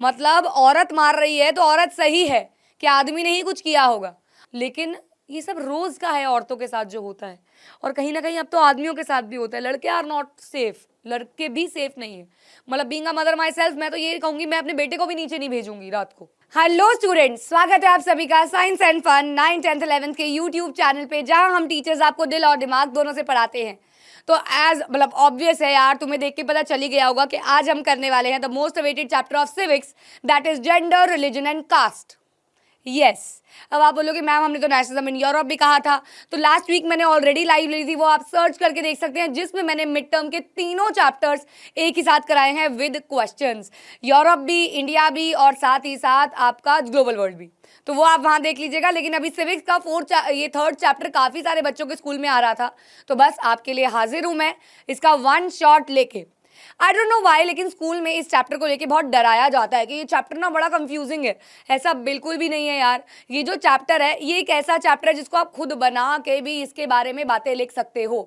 मतलब औरत मार रही है तो औरत सही है, कि आदमी ने ही कुछ किया होगा। लेकिन ये सब रोज का है औरतों के साथ जो होता है, और कहीं ना कहीं अब तो आदमियों के साथ भी होता है। लड़के आर नॉट सेफ, लड़के भी सेफ नहीं है। मतलब being a mother my self, मैं तो ये कहूंगी मैं अपने बेटे को भी नीचे नहीं भेजूंगी रात को। हेलो स्टूडेंट्स, स्वागत है आप सभी का science and fun 9th 10th 11th के यूट्यूब चैनल पे, जहां हम टीचर्स आपको दिल और दिमाग दोनों से पढ़ाते हैं। तो एज मतलब ऑब्वियस है यार, तुम्हें देख के पता चल ही गया होगा कि आज हम करने वाले हैं the most awaited chapter of civics, that is gender, religion and caste. Yes. अब आप बोलोगे मैम हमने तो नेशनलिज्म इन यूरोप भी कहा था। तो लास्ट वीक मैंने ऑलरेडी लाइव ली थी, वो आप सर्च करके देख सकते हैं, जिसमें मैंने मिड टर्म के तीनों चैप्टर्स एक ही साथ कराए हैं विद क्वेश्चंस, यूरोप भी, इंडिया भी, और साथ ही साथ आपका ग्लोबल वर्ल्ड भी। तो वो आप वहां देख लीजिएगा। लेकिन अभी सिविक्स का ये थर्ड चैप्टर काफी सारे बच्चों के स्कूल में आ रहा था, तो बस आपके लिए हाजिर हूं मैं इसका वन शॉट लेके। आई डोंट नो वाई, लेकिन स्कूल में इस चैप्टर को लेके बहुत डराया जाता है कि ये चैप्टर ना बड़ा कंफ्यूजिंग है। ऐसा बिल्कुल भी नहीं है यार। ये जो चैप्टर है ये एक ऐसा चैप्टर है जिसको आप खुद बना के भी इसके बारे में बातें लिख सकते हो,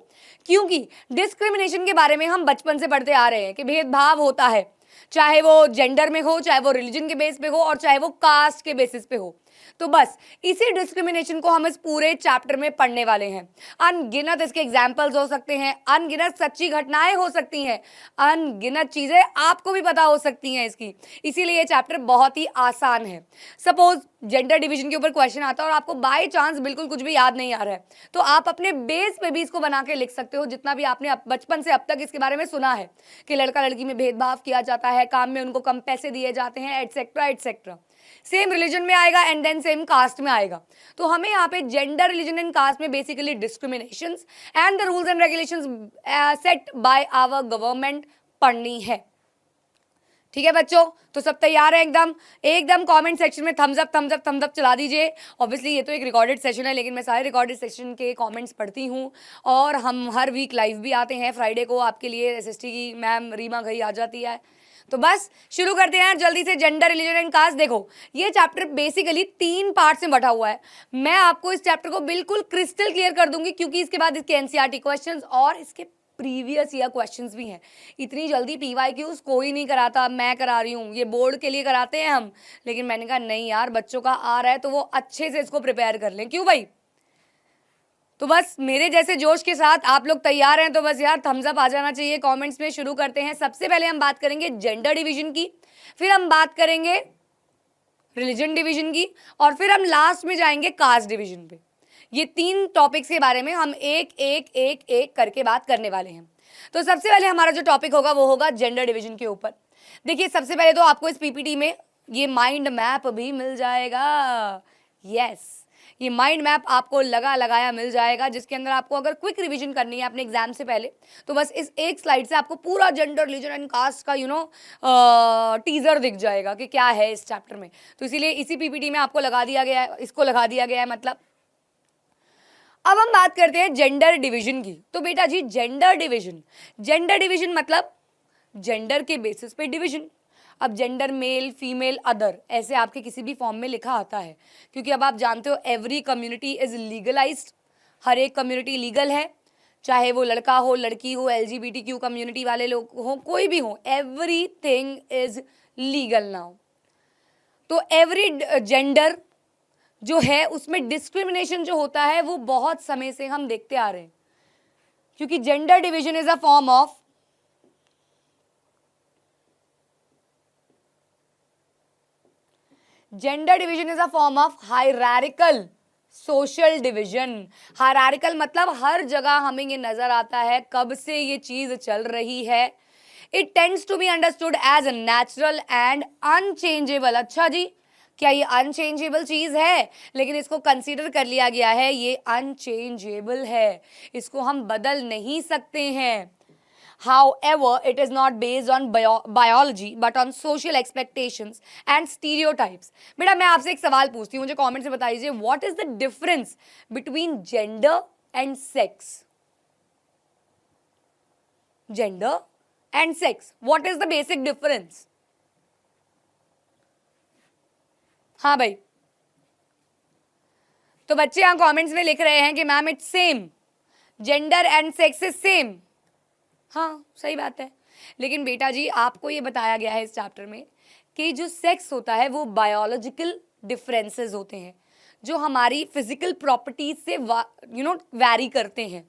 क्योंकि डिस्क्रिमिनेशन के बारे में हम बचपन से पढ़ते आ रहे हैं कि भेदभाव होता है, चाहे वो जेंडर में हो, चाहे वो रिलीजन के बेस पे हो, और चाहे वो कास्ट के बेसिस पे हो। तो बस इसी डिस्क्रिमिनेशन को हम इस पूरे चैप्टर में पढ़ने वाले हैं। अनगिनत इसके एग्जाम्पल्स हो सकते हैं, अनगिनत सच्ची घटनाएं हो सकती हैं, अनगिनत चीजें आपको भी पता हो सकती हैं इसकी। इसीलिए ये चैप्टर बहुत ही आसान है। सपोज जेंडर डिवीजन के ऊपर क्वेश्चन आता है और आपको बाय चांस बिल्कुल कुछ भी याद नहीं आ रहा है, तो आप अपने बेस पे भी इसको बना के लिख सकते हो, जितना भी आपने बचपन से अब तक इसके बारे में सुना है कि लड़का लड़की में भेदभाव किया जाता है, काम में उनको कम पैसे दिए जाते हैं, एटसेट्रा एटसेट्रा। सेम रिलीजन में आएगा एंड देन सेम कास्ट में आएगा। तो हमें यहाँ पे जेंडर, रिलीजन एंड कास्ट में basically discriminations and the rules and regulations set by our government पढ़नी है। ठीक है बच्चों, तो सब तैयार है एकदम? एकदम कमेंट सेक्शन में thumbs up thumbs up thumbs up चला दीजिए। ऑब्वियसली ये तो एक रिकॉर्डेड सेशन है, लेकिन मैं सारे रिकॉर्डेड सेशन के कमेंट्स पढ़ती हूँ, और हम हर वीक लाइव भी आते हैं फ्राइडे को आपके लिए। एसएसटी की मैम रीमा घई आ जाती है। तो बस शुरू करते हैं जल्दी से। Gender, religion and caste. देखो ये चैप्टर बेसिकली 3 पार्ट में बटा हुआ है। मैं आपको इस चैप्टर को बिल्कुल क्रिस्टल क्लियर कर दूंगी, क्योंकि इसके बाद इसके एनसीईआरटी क्वेश्चंस और इसके प्रीवियस ईयर क्वेश्चंस भी हैं। इतनी जल्दी पीवाईक्यूज कोई नहीं कराता, मैं करा रही हूँ। ये बोर्ड के लिए कराते हैं हम, लेकिन मैंने कहा नहीं यार, बच्चों का आ रहा है तो वो अच्छे से इसको प्रिपेयर कर लें। क्यों भाई? तो बस मेरे जैसे जोश के साथ आप लोग तैयार हैं तो बस यार थम्स अप आ जाना चाहिए कमेंट्स में। शुरू करते हैं। सबसे पहले हम बात करेंगे जेंडर डिवीजन की, फिर हम बात करेंगे रिलीजन डिवीजन की, और फिर हम लास्ट में जाएंगे कास्ट डिवीजन पे। ये 3 टॉपिक्स के बारे में हम एक एक एक एक करके बात करने वाले हैं। तो सबसे पहले हमारा जो टॉपिक होगा वो होगा जेंडर डिवीजन के ऊपर। देखिए सबसे पहले तो आपको इस पीपीटी में ये माइंड मैप भी मिल जाएगा। यस, ये माइंड मैप आपको लगा लगाया मिल जाएगा, जिसके अंदर आपको अगर क्विक रिवीजन करनी है अपने एग्जाम से पहले, तो बस इस एक स्लाइड से आपको पूरा जेंडर, रिलीजन एंड कास्ट का टीजर दिख जाएगा कि क्या है इस चैप्टर में। तो इसीलिए इसी पीपीटी में आपको लगा दिया गया है, इसको लगा दिया गया है मतलब। अब हम बात करते हैं जेंडर डिवीजन की। तो बेटा जी जेंडर डिवीजन मतलब जेंडर के बेसिस पे डिवीजन। अब जेंडर मेल, फीमेल, अदर ऐसे आपके किसी भी फॉर्म में लिखा आता है, क्योंकि अब आप जानते हो एवरी कम्युनिटी इज लीगलाइज्ड। हर एक कम्युनिटी लीगल है, चाहे वो लड़का हो, लड़की हो, एलजीबीटीक्यू कम्युनिटी वाले लोग हो, कोई भी हो, एवरीथिंग इज लीगल नाउ। तो एवरी जेंडर जो है उसमें डिस्क्रिमिनेशन जो होता है वो बहुत समय से हम देखते आ रहे हैं, क्योंकि gender division is a form of hierarchical social division. Hierarchical मतलब हर जगह हमें ये नजर आता है कब से ये चीज चल रही है। It tends to be understood as natural and unchangeable. अच्छा जी, क्या ये अनचेंजेबल चीज है? लेकिन इसको कंसीडर कर लिया गया है, ये अनचेंजेबल है, इसको हम बदल नहीं सकते हैं। However, it is not based on biology but on social expectations and stereotypes. बेटा मैं आपसे एक सवाल पूछती हूँ, मुझे कमेंट से बताइए, what is the difference between gender and sex? Gender and sex, what is the basic difference? हाँ भाई, तो बच्चे यहाँ कमेंट्स में लिख रहे हैं कि ma'am it's same, gender and sex is same. हाँ सही बात है, लेकिन बेटा जी आपको ये बताया गया है इस चैप्टर में कि जो सेक्स होता है वो बायोलॉजिकल डिफरेंसेस होते हैं जो हमारी फिजिकल प्रॉपर्टीज से वैरी करते हैं।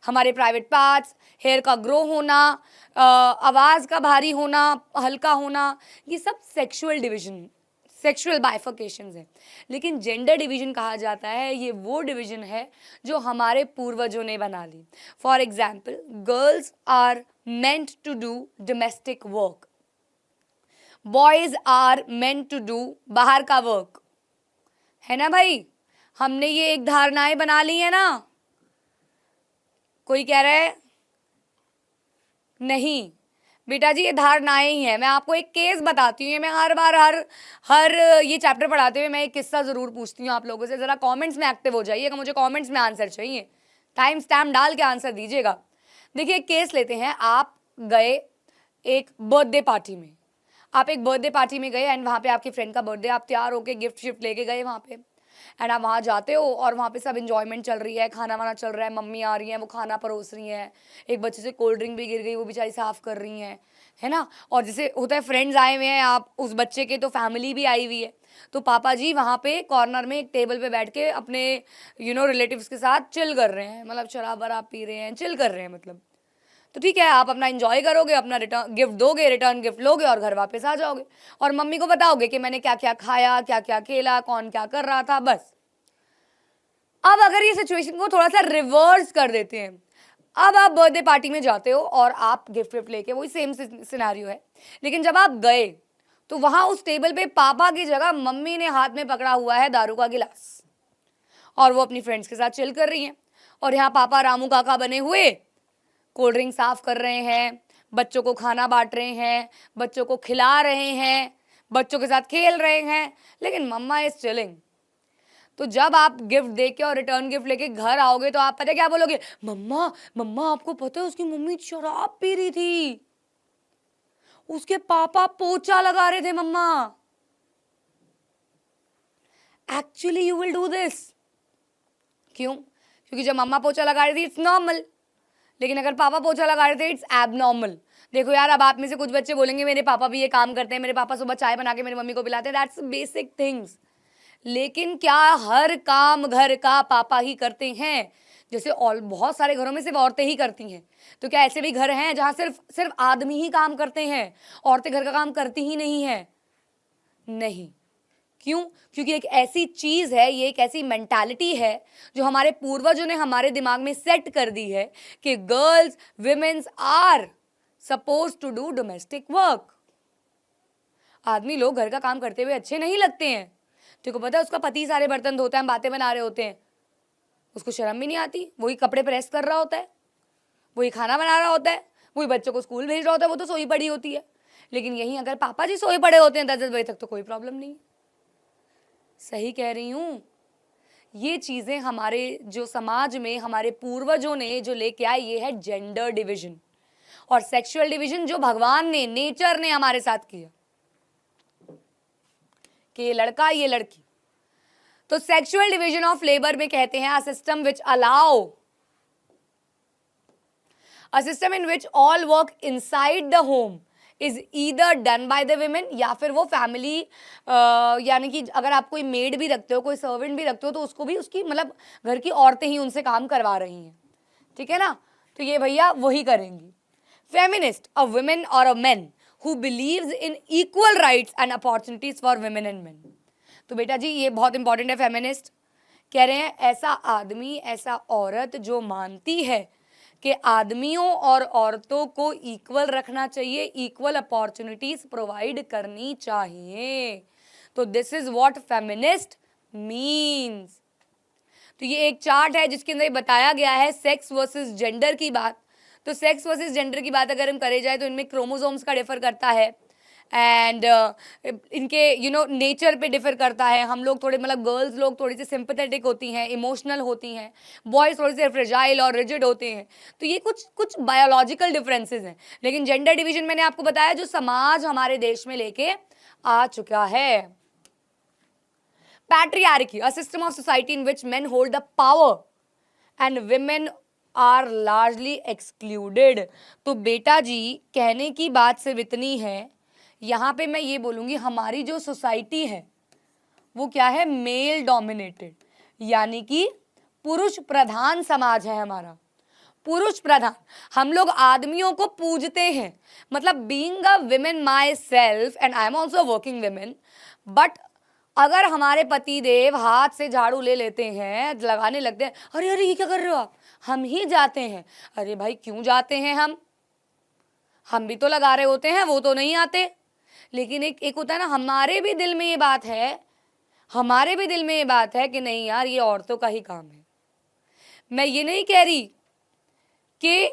हमारे प्राइवेट पार्ट्स, हेयर का ग्रो होना, आवाज़ का भारी होना, हल्का होना, ये सब सेक्सुअल डिवीजन, सेक्सुअल बाइफर्केशंस है। लेकिन जेंडर डिवीजन कहा जाता है ये वो डिवीजन है जो हमारे पूर्वजों ने बना ली। For example, girls are meant to do domestic work, boys are meant to do बाहर का वर्क, है ना भाई। हमने ये एक धारणाएं बना ली है ना। कोई कह रहा है नहीं बेटा जी ये धारणाएं ही है। मैं आपको एक केस बताती हूँ। मैं हर बार हर ये चैप्टर पढ़ाते हुए मैं एक किस्सा ज़रूर पूछती हूँ आप लोगों से। ज़रा कमेंट्स में एक्टिव हो जाइएगा, मुझे कमेंट्स में आंसर चाहिए, टाइम स्टैम्प डाल के आंसर दीजिएगा। देखिए एक केस लेते हैं। आप गए एक बर्थडे पार्टी में, आप एक बर्थडे पार्टी में गए एंड वहाँ पे आपके फ्रेंड का बर्थडे, आप तैयार होकर गिफ्ट शिफ्ट लेके गए वहाँ पे एंड आप वहाँ जाते हो और वहाँ पे सब इंजॉयमेंट चल रही है, खाना वाना चल रहा है, मम्मी आ रही हैं, वो खाना परोस रही हैं, एक बच्चे से कोल्ड ड्रिंक भी गिर गई, वो बेचारी साफ़ कर रही हैं, है ना। और जैसे होता है फ्रेंड्स आए हुए हैं, आप उस बच्चे के तो फैमिली भी आई हुई है, तो पापा जी वहाँ पे कॉर्नर में एक टेबल पे बैठ के अपने रिलेटिव्स के साथ चिल कर रहे हैं, मतलब शराब वराब पी रहे हैं, चिल कर रहे हैं मतलब। तो ठीक है, आप अपना एंजॉय करोगे, अपना रिटर्न गिफ्ट दोगे, रिटर्न गिफ्ट लोगे और घर वापस आ जाओगे और मम्मी को बताओगे कि मैंने क्या क्या खाया, क्या क्या खेला, कौन क्या कर रहा था, बस। अब अगर ये सिचुएशन को थोड़ा सा रिवर्स कर देते हैं, अब आप बर्थडे पार्टी में जाते हो और आप गिफ्ट विफ्ट लेके, वही सेम सिनेरियो है, लेकिन जब आप गए तो वहां उस टेबल पे पापा की जगह मम्मी ने हाथ में पकड़ा हुआ है दारू का गिलास और वो अपनी फ्रेंड्स के साथ चिल कर रही हैं और यहाँ पापा रामू काका बने हुए कोल्ड ड्रिंक साफ कर रहे हैं, बच्चों को खाना बांट रहे हैं, बच्चों को खिला रहे हैं, बच्चों के साथ खेल रहे हैं, लेकिन मम्मा इज चिलिंग। तो जब आप गिफ्ट देके और रिटर्न गिफ्ट लेके घर आओगे तो आप पता है क्या बोलोगे? मम्मा मम्मा आपको पता है उसकी मम्मी शराब पी रही थी, उसके पापा पोछा लगा रहे थे mama. Actually you will do this. क्यों? क्योंकि जब मम्मा पोछा लगा रही थी इट्स नॉर्मल, लेकिन अगर पापा पोछा लगा रहे थे इट्स एबनॉर्मल। देखो यार, अब आप में से कुछ बच्चे बोलेंगे मेरे पापा भी ये काम करते हैं, मेरे पापा सुबह चाय बना के मेरी मम्मी को पिलाते हैं, दैट्स बेसिक थिंग्स। लेकिन क्या हर काम घर का पापा ही करते हैं? जैसे और बहुत सारे घरों में सिर्फ औरतें ही करती हैं, तो क्या ऐसे भी घर हैं जहाँ सिर्फ आदमी ही काम करते हैं, औरतें घर का काम करती ही नहीं है? नहीं। क्यों? क्योंकि एक ऐसी चीज है, ये एक ऐसी मेंटालिटी है जो हमारे पूर्वजों ने हमारे दिमाग में सेट कर दी है कि girls womens are suppose to do domestic work. आदमी लोग घर का काम करते हुए अच्छे नहीं लगते हैं। तेको पता है उसका पति सारे बर्तन धोता है, बातें बना रहे होते हैं, उसको शर्म भी नहीं आती, वही कपड़े प्रेस कर रहा होता है, वही खाना बना रहा होता है, वही बच्चों को स्कूल भेज रहा होता है, वो तो सोई पड़ी होती है। लेकिन यहीं अगर पापा जी सोए पड़े होते हैं 10-10 बजे तक तो कोई प्रॉब्लम नहीं। सही कह रही हूँ। ये चीज़ें हमारे जो समाज में हमारे पूर्वजों ने जो लेके आए, ये है जेंडर डिवीजन और सेक्सुअल डिवीजन जो भगवान ने, नेचर ने हमारे साथ किया कि ये लड़का ये लड़की। तो सेक्सुअल डिवीजन ऑफ लेबर में कहते हैं a system which allow a system in which all work inside the home is either done by the women, या फिर वो फैमिली यानी कि अगर आप कोई मेड भी रखते हो, कोई सर्वेंट भी रखते हो, तो उसको भी उसकी मतलब घर की औरतें ही उनसे काम करवा रही हैं, ठीक है ना। तो ये भैया वही करेंगी। फेमिनिस्ट, अ वुमेन और a man who believes in equal rights and opportunities for women and main. तो बेटा जी ये बहुत इंपॉर्टेंट है। फेमिनिस्ट कह रहे हैं ऐसा आदमी, ऐसा औरत जो मानती है कि आदमियों और औरतों को इक्वल रखना चाहिए, इक्वल अपॉर्चुनिटीज प्रोवाइड करनी चाहिए। तो this is what feminist means. तो ये एक चार्ट है जिसके अंदर बताया गया है सेक्स वर्सेस जेंडर की बात। तो सेक्स वर्सेस जेंडर की बात अगर हम करे जाए तो इनमें क्रोमोसोम्स का डिफर करता है एंड इनके नेचर पे डिफर करता है। हम लोग थोड़े मतलब गर्ल्स लोग थोड़ी सी सिंपैथेटिक होती हैं, इमोशनल होती हैं, बॉयज़ थोड़े से फ्रेजाइल और रिजिड होते हैं। तो ये कुछ बायोलॉजिकल डिफरेंसेस हैं। लेकिन जेंडर डिवीजन मैंने आपको बताया जो समाज हमारे देश में लेके आ चुका है। Patriarchy, a system of society in which men hold the power and women are largely excluded। तो बेटा जी कहने की बात सिर्फ इतनी है यहाँ पे मैं ये बोलूँगी हमारी जो सोसाइटी है वो क्या है, मेल डोमिनेटेड, यानी कि पुरुष प्रधान समाज है हमारा, पुरुष प्रधान। हम लोग आदमियों को पूजते हैं, मतलब being a women my self and I am also working women, but अगर हमारे पति देव हाथ से झाड़ू ले लेते हैं, लगाने लगते हैं, अरे अरे ये क्या कर रहे हो आप, हम ही जाते हैं। अरे भाई क्यों जाते हैं, हम भी तो लगा रहे होते हैं, वो तो नहीं आते। लेकिन एक होता है ना, हमारे भी दिल में ये बात है, हमारे भी दिल में ये बात है कि नहीं यार ये औरतों का ही काम है। मैं ये नहीं कह रही कि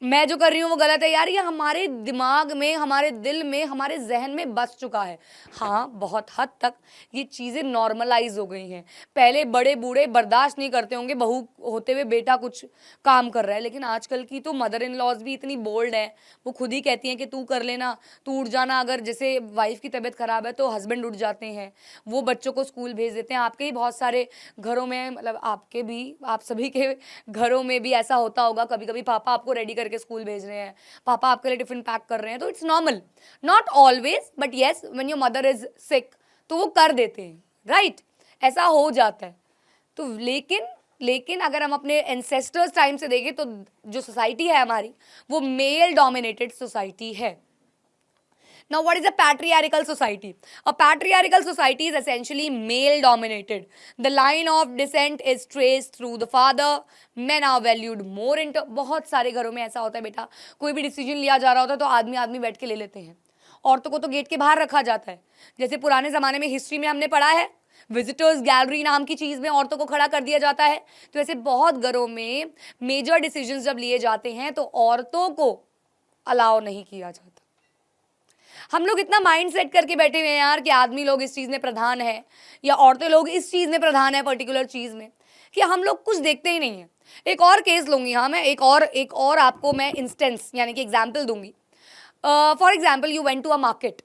मैं जो कर रही हूँ वो गलत है यार, ये हमारे दिमाग में, हमारे दिल में, हमारे जहन में बस चुका है। हाँ, बहुत हद तक ये चीज़ें नॉर्मलाइज हो गई हैं। पहले बड़े बूढ़े बर्दाश्त नहीं करते होंगे बहू होते हुए बेटा कुछ काम कर रहा है, लेकिन आजकल की तो मदर इन लॉज भी इतनी बोल्ड है, वो खुद ही कहती हैं कि तू कर लेना, तू उठ जाना। अगर जैसे वाइफ की तबीयत खराब है तो हस्बैंड उठ जाते हैं, वो बच्चों को स्कूल भेज देते हैं। आपके ही बहुत सारे घरों में, मतलब आपके भी, आप सभी के घरों में भी ऐसा होता होगा, कभी कभी पापा आपको रेडी करके स्कूल भेज रहे हैं, पापा आपके लिए टिफिन पैक कर रहे हैं, तो it's normal, not always but yes when your mother is sick तो वो कर देते हैं, राइट, ऐसा हो जाता है। तो लेकिन अगर हम अपने एंसेस्टर्स टाइम से देखें तो जो सोसाइटी है हमारी वो मेल डोमिनेटेड सोसाइटी है। Now, what is a patriarchal society? A patriarchal society is essentially male dominated. The line of descent is traced through the father. Men are valued more into, बहुत सारे घरों में ऐसा होता है बेटा, कोई भी डिसीजन लिया जा रहा होता है तो आदमी आदमी बैठ के ले लेते हैं, औरतों को तो गेट के बाहर रखा जाता है। जैसे पुराने ज़माने में हिस्ट्री में हमने पढ़ा है, विजिटर्स गैलरी नाम की चीज़ में औरतों को खड़ा कर दिया जाता है। तो ऐसे बहुत घरों में मेजर डिसीजंस जब लिए जाते हैं तो औरतों को अलाउ नहीं किया जाता। हम लोग इतना माइंड सेट करके बैठे हुए हैं यार कि आदमी लोग इस चीज़ में प्रधान है या औरतें लोग इस चीज़ में प्रधान है, पर्टिकुलर चीज़ में, कि हम लोग कुछ देखते ही नहीं है। एक और केस लूँगी, हाँ मैं एक और आपको मैं इंस्टेंस यानी कि एग्जाम्पल दूंगी। For example you went to a market,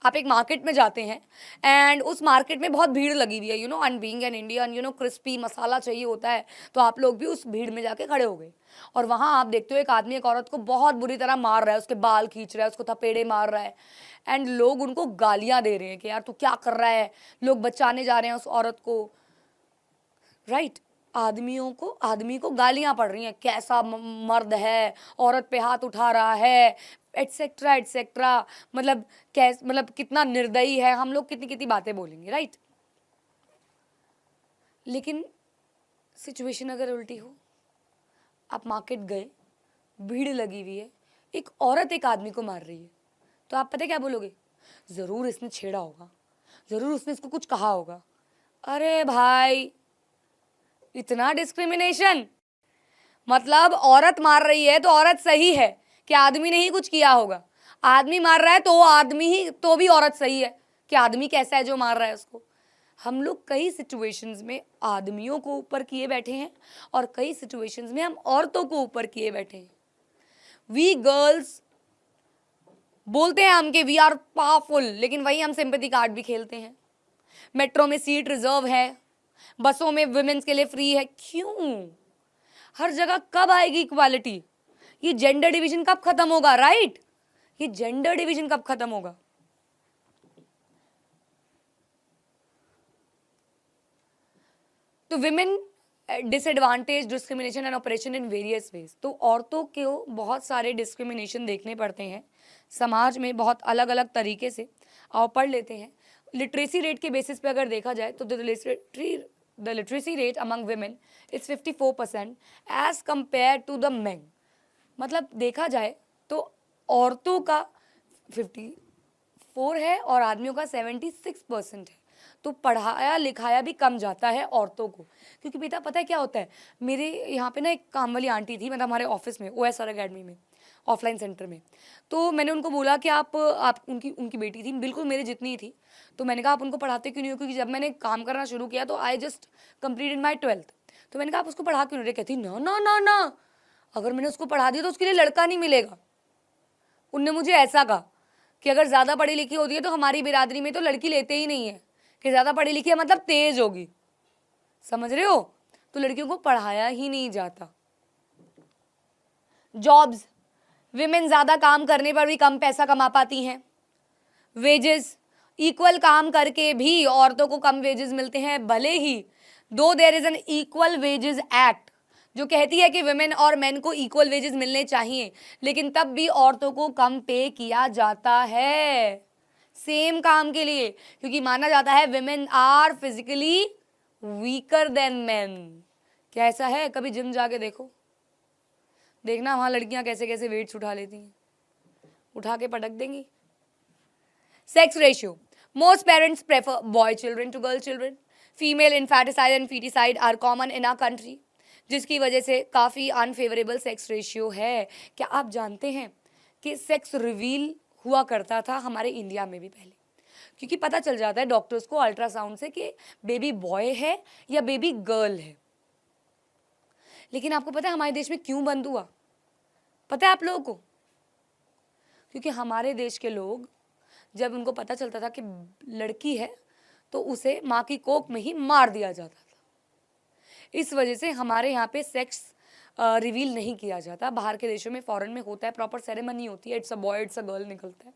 आप एक मार्केट में जाते हैं एंड उस मार्केट में बहुत भीड़ लगी हुई है, you know, and being an Indian, you know, crispy masala चाहिए होता है, तो आप लोग भी उस भीड़ में जाके खड़े हो गए और वहाँ आप देखते हो एक आदमी एक औरत को बहुत बुरी तरह मार रहा है, उसके बाल खींच रहा है, उसको थपेड़े मार रहा है एंड लोग उनको गालियाँ दे रहे हैं कि यार तू क्या कर रहा है, लोग बचाने जा रहे हैं उस औरत को, राइट। आदमी को गालियां पड़ रही हैं, कैसा मर्द है, औरत पे हाथ उठा रहा है, एटसेट्रा एटसेट्रा, मतलब कितना निर्दयी है, हम लोग कितनी कितनी बातें बोलेंगे, राइट। लेकिन सिचुएशन अगर उल्टी हो, आप मार्केट गए, भीड़ लगी हुई है, एक औरत एक आदमी को मार रही है, तो आप पता क्या बोलोगे, ज़रूर इसने छेड़ा होगा, ज़रूर उसने इसको कुछ कहा होगा। अरे भाई, इतना डिस्क्रिमिनेशन, मतलब औरत मार रही है तो औरत सही है कि आदमी ने ही कुछ किया होगा, आदमी मार रहा है तो आदमी ही, तो भी औरत सही है कि आदमी कैसा है जो मार रहा है उसको। हम लोग कई सिचुएशंस में आदमियों को ऊपर किए बैठे हैं और कई सिचुएशंस में हम औरतों को ऊपर किए बैठे हैं। वी गर्ल्स बोलते हैं हम कि वी आर पावरफुल, लेकिन वही हम सिंपैथी कार्ड भी खेलते हैं। मेट्रो में सीट रिजर्व है, बसों में वुमेन्स के लिए फ्री है, क्यों? हर जगह कब आएगी इक्वालिटी? ये जेंडर डिवीजन कब खत्म होगा, राइट? ये जेंडर डिवीजन कब खत्म होगा? तो women disadvantage, discrimination and operation in various ways. तो औरतों को बहुत सारे डिस्क्रिमिनेशन देखने पड़ते हैं समाज में, बहुत अलग अलग तरीके से। आओ पढ़ लेते हैं। लिटरेसी रेट के बेसिस पे अगर देखा जाए तो the literacy rate among women is 54% as compare to the men. मतलब देखा जाए तो औरतों का 54 है और आदमियों का 76% है। तो पढ़ाया लिखाया भी कम जाता है औरतों को, क्योंकि बेटा पता है क्या होता है, मेरे यहाँ पे ना एक काम वाली आंटी थी, मतलब हमारे ऑफिस में OSR अकेडमी में, ऑफलाइन सेंटर में। तो मैंने उनको बोला कि आप उनकी बेटी थी, बिल्कुल मेरे जितनी ही थी। तो मैंने कहा आप उनको पढ़ाते क्यों नहीं हो, क्योंकि जब मैंने काम करना शुरू किया तो I just completed my 12th। तो मैंने कहा आप उसको पढ़ा क्यों नहीं रहे? कहती ना ना ना ना, अगर मैंने उसको पढ़ा दिया तो उसके लिए लड़का नहीं मिलेगा। उनने मुझे ऐसा कहा कि अगर ज़्यादा पढ़ी लिखी होती है तो हमारी बिरादरी में तो लड़की लेते ही नहीं है, कि ज़्यादा पढ़ी लिखी है मतलब तेज होगी, समझ रहे हो? तो लड़कियों को पढ़ाया ही नहीं जाता। जॉब्स, विमेन ज़्यादा काम करने पर भी कम पैसा कमा पाती हैं। वेजेस, इक्वल काम करके भी औरतों को कम वेजेस मिलते हैं, भले ही दो there is an equal wages act जो कहती है कि वुमेन और मेन को इक्वल वेजेस मिलने चाहिए, लेकिन तब भी औरतों को कम पे किया जाता है सेम काम के लिए, क्योंकि माना जाता है women are physically weaker than men. क्या ऐसा है? कभी जिम जाके देखो, देखना वहां लड़कियां कैसे कैसे वेट्स उठा लेती हैं, उठा के पटक देंगी। Sex ratio, most parents prefer boy children to girl children. Female infanticide and feticide are common in our country, जिसकी वजह से काफ़ी अनफेवरेबल सेक्स रेशियो है। क्या आप जानते हैं कि सेक्स रिवील हुआ करता था हमारे इंडिया में भी पहले, क्योंकि पता चल जाता है डॉक्टर्स को अल्ट्रासाउंड से कि बेबी बॉय है या बेबी गर्ल है। लेकिन आपको पता है हमारे देश में क्यों बंद हुआ? पता है आप लोगों को? क्योंकि हमारे देश के लोग जब उनको पता चलता था कि लड़की है तो उसे माँ की कोख में ही मार दिया जाता था। इस वजह से हमारे यहाँ पे सेक्स रिवील नहीं किया जाता। बाहर के देशों में, फॉरेन में होता है, प्रॉपर सेरेमनी होती है, it's a boy it's a girl निकलता है,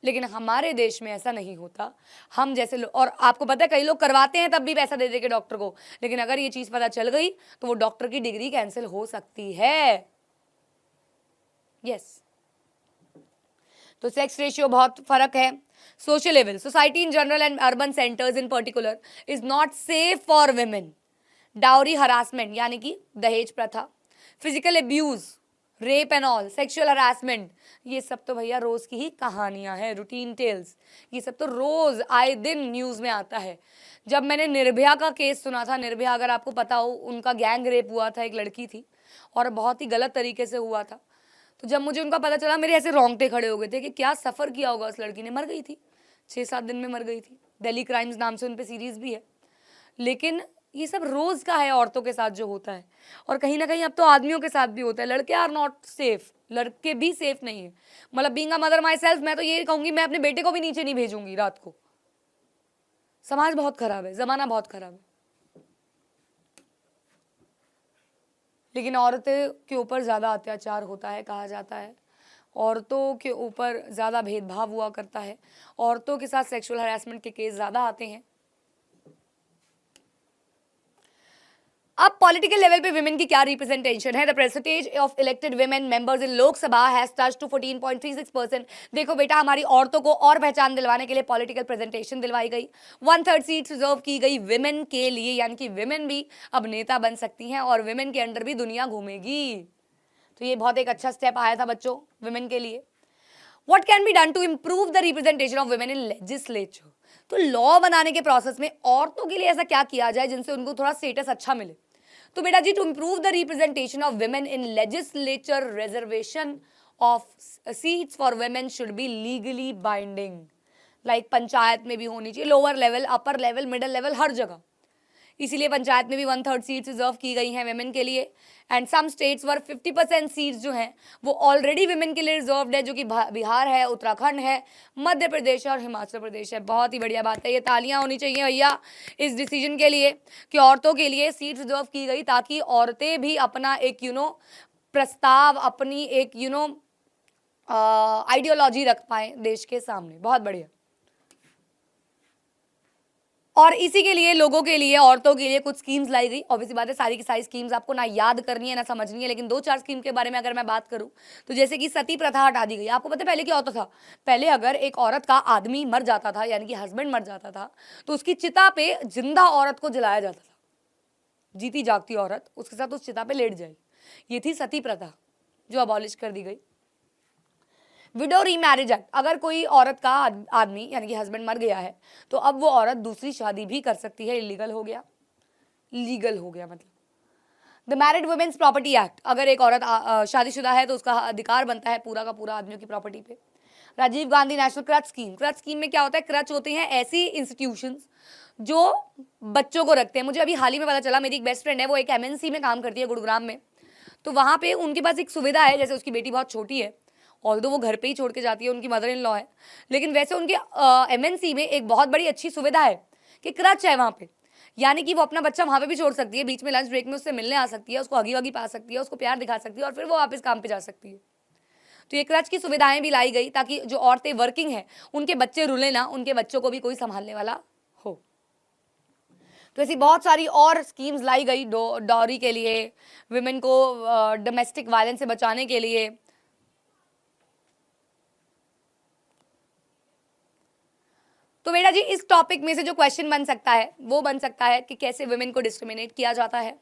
लेकिन हमारे देश में ऐसा नहीं होता। हम जैसे और आपको पता है कई लोग करवाते हैं तब भी पैसा दे दे के डॉक्टर को, लेकिन अगर ये चीज़ पता चल गई तो वो डॉक्टर की डिग्री कैंसिल हो सकती है। यस, तो सेक्स रेशियो बहुत फर्क है। Social level, society in general and urban centres in particular is not safe for women. Dowry harassment यानी कि दहेज प्रथा, physical abuse, rape and all, sexual harassment, ये सब तो भैया रोज की ही कहानियां हैं, रूटीन टेल्स। ये सब तो रोज आए दिन न्यूज में आता है। जब मैंने निर्भया का केस सुना था, निर्भया अगर आपको पता हो, उनका गैंग रेप हुआ था, एक लड़की थी और बहुत ही गलत तरीके से हुआ था। तो जब मुझे उनका पता चला, मेरे ऐसे रोंगटे खड़े हो गए थे कि क्या सफ़र किया होगा उस लड़की ने। मर गई थी, 6-7 दिन में मर गई थी। दिल्ली क्राइम्स नाम से उन पे सीरीज़ भी है। लेकिन ये सब रोज़ का है औरतों के साथ जो होता है, और कहीं ना कहीं अब तो आदमियों के साथ भी होता है। लड़के आर नॉट सेफ, लड़के भी सेफ नहीं है। मतलब being a mother my self, मैं तो ये कहूँगी मैं अपने बेटे को भी नीचे नहीं भेजूंगी रात को। समाज बहुत खराब है, ज़माना बहुत खराब है। लेकिन औरतें के ऊपर ज़्यादा अत्याचार होता है, कहा जाता है औरतों के ऊपर ज़्यादा भेदभाव हुआ करता है, औरतों के साथ सेक्सुअल हरासमेंट के केस ज़्यादा आते हैं। अब पॉलिटिकल लेवल पे विमेन की क्या रिप्रेजेंटेशन है? The percentage of elected women members in Lok Sabha has touched to 14.36%। देखो बेटा, हमारी औरतों को और पहचान दिलवाने के लिए पॉलिटिकल प्रेजेंटेशन दिलवाई गई। 1/3 सीट रिजर्व की गई विमेन के लिए, यानी कि विमेन भी अब नेता बन सकती हैं और विमेन के अंडर भी दुनिया घूमेगी। तो ये बहुत एक अच्छा स्टेप आया था बच्चों विमेन के लिए। What can be done to improve the representation of women in legislature? तो लॉ बनाने के प्रोसेस में औरतों के लिए ऐसा क्या किया जाए जिनसे उनको थोड़ा स्टेटस अच्छा मिले? तो बेटा जी, to improve the representation of women in legislature, reservation of seats for women should be legally binding. Like panchayat में भी होनी चाहिए, lower level, upper level, middle level, हर जगह। इसीलिए पंचायत में भी 1/3 सीट्स रिजर्व की गई हैं वेमेन के लिए। And some states were 50% seats जो हैं वो ऑलरेडी वेमेन के लिए रिजर्व्ड है, जो कि बिहार है, उत्तराखंड है, मध्य प्रदेश है और हिमाचल प्रदेश है। बहुत ही बढ़िया बात है, ये तालियां होनी चाहिए भैया इस डिसीजन के लिए कि औरतों के लिए सीट रिजर्व की गई, ताकि औरतें भी अपना एक प्रस्ताव, अपनी एक आइडियोलॉजी रख पाएँ देश के सामने। बहुत बढ़िया। और इसी के लिए लोगों के लिए, औरतों के लिए कुछ स्कीम्स लाई गई। ऑब्वियसली बात है, सारी की सारी स्कीम्स आपको ना याद करनी है ना समझनी है, लेकिन 2-4 स्कीम के बारे में अगर मैं बात करूं तो जैसे कि सती प्रथा हटा दी गई। आपको पता है पहले क्या होता था? पहले अगर एक औरत का आदमी मर जाता था, यानी कि हस्बैंड मर जाता था, तो उसकी चिता पे जिंदा औरत को जलाया जाता था। जीती जागती औरत उसके साथ उस चिता पे लेट जाए। ये थी सती प्रथा जो अबॉलिश कर दी गई। विडो रीमैरिज एक्ट, अगर कोई औरत का आदमी यानी कि हस्बैंड मर गया है तो अब वो औरत दूसरी शादी भी कर सकती है। इलीगल हो गया, लीगल हो गया मतलब। The married womens property act, अगर एक औरत शादीशुदा है तो उसका अधिकार बनता है पूरा का पूरा आदमियों की प्रॉपर्टी पे। Rajiv Gandhi national creche scheme, creche scheme में क्या होता है? क्रच होते हैं ऐसी इंस्टीट्यूशंस जो बच्चों को रखते हैं। मुझे अभी हाल ही में पता चला, मेरी एक बेस्ट फ्रेंड है, वो एक MNC में काम करती है गुरुग्राम में। तो वहाँ पे उनके पास एक सुविधा है, जैसे उसकी बेटी बहुत छोटी है, ऑल्दो वो घर पे ही छोड़ के जाती है, उनकी मदर इन लॉ है, लेकिन वैसे उनके MNC में एक बहुत बड़ी अच्छी सुविधा है कि क्रच है वहाँ पे, यानी कि वो अपना बच्चा वहाँ पे भी छोड़ सकती है, बीच में लंच ब्रेक में उससे मिलने आ सकती है, उसको हगी वगी पा सकती है, उसको प्यार दिखा सकती है और फिर वो वापस काम पे जा सकती है। तो ये क्रच की सुविधाएं भी लाई गई ताकि जो औरतें वर्किंग हैं उनके बच्चे रुले ना, उनके बच्चों को भी कोई संभालने वाला हो। तो ऐसी बहुत सारी और स्कीम्स लाई गई डॉरी के लिए, विमेन को डोमेस्टिक वायलेंस से बचाने के लिए। तो बेटा जी इस टॉपिक में से जो क्वेश्चन बन सकता है वो बन सकता है कि कैसे वुमेन को डिस्क्रिमिनेट किया जाता है,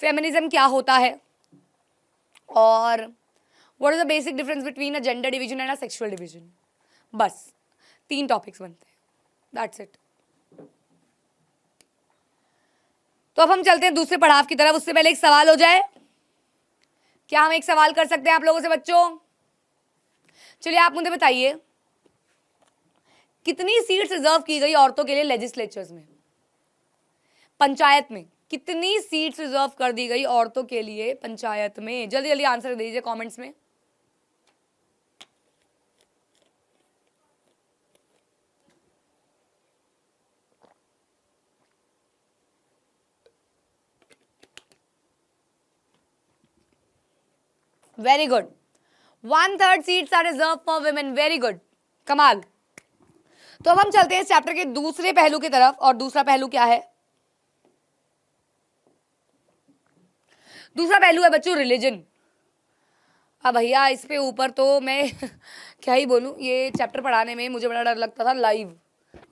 फेमिनिज्म क्या होता है, और what is the basic difference between a gender division and a sexual division. बस 3 टॉपिक्स बनते हैं, दैट्स इट। तो अब हम चलते हैं दूसरे पड़ाव की तरफ। उससे पहले एक सवाल हो जाए, क्या हम एक सवाल कर सकते हैं आप लोगों से बच्चों? चलिए आप मुझे बताइए, कितनी सीट्स रिजर्व की गई औरतों के लिए लेजिस्लेचर्स में, पंचायत में? कितनी सीट्स रिजर्व कर दी गई औरतों के लिए पंचायत में? जल्दी जल्दी आंसर दीजिए कमेंट्स में। Very good, 1/3 seats are reserve for women. Very good, कमाल। तो अब हम चलते हैं इस चैप्टर के दूसरे पहलू की तरफ, और दूसरा पहलू क्या है? दूसरा पहलू है बच्चों रिलीजन। अब भैया इस पे ऊपर तो मैं क्या ही बोलूं, ये चैप्टर पढ़ाने में मुझे बड़ा डर लगता था लाइव,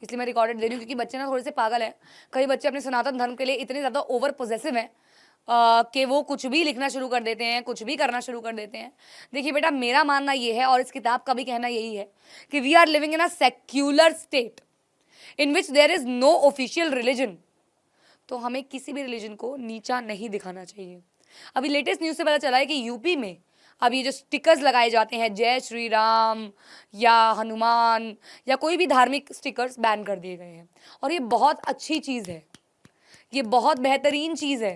इसलिए मैं रिकॉर्डेड दे रही हूँ, क्योंकि बच्चे ना थोड़े से पागल हैं। कई बच्चे अपने सनातन धर्म के लिए इतने ज़्यादा ओवर पोजेसिव हैं कि वो कुछ भी लिखना शुरू कर देते हैं, कुछ भी करना शुरू कर देते हैं। देखिए बेटा, मेरा मानना ये है और इस किताब का भी कहना यही है कि we are living in a secular state in which there is no official religion. तो हमें किसी भी रिलीजन को नीचा नहीं दिखाना चाहिए। अभी लेटेस्ट न्यूज़ से पता चला है कि यूपी में अब ये जो स्टिकर्स लगाए जाते हैं, जय श्री राम या हनुमान या कोई भी धार्मिक स्टिकर्स बैन कर दिए गए हैं, और ये बहुत अच्छी चीज़ है, ये बहुत बेहतरीन चीज़ है,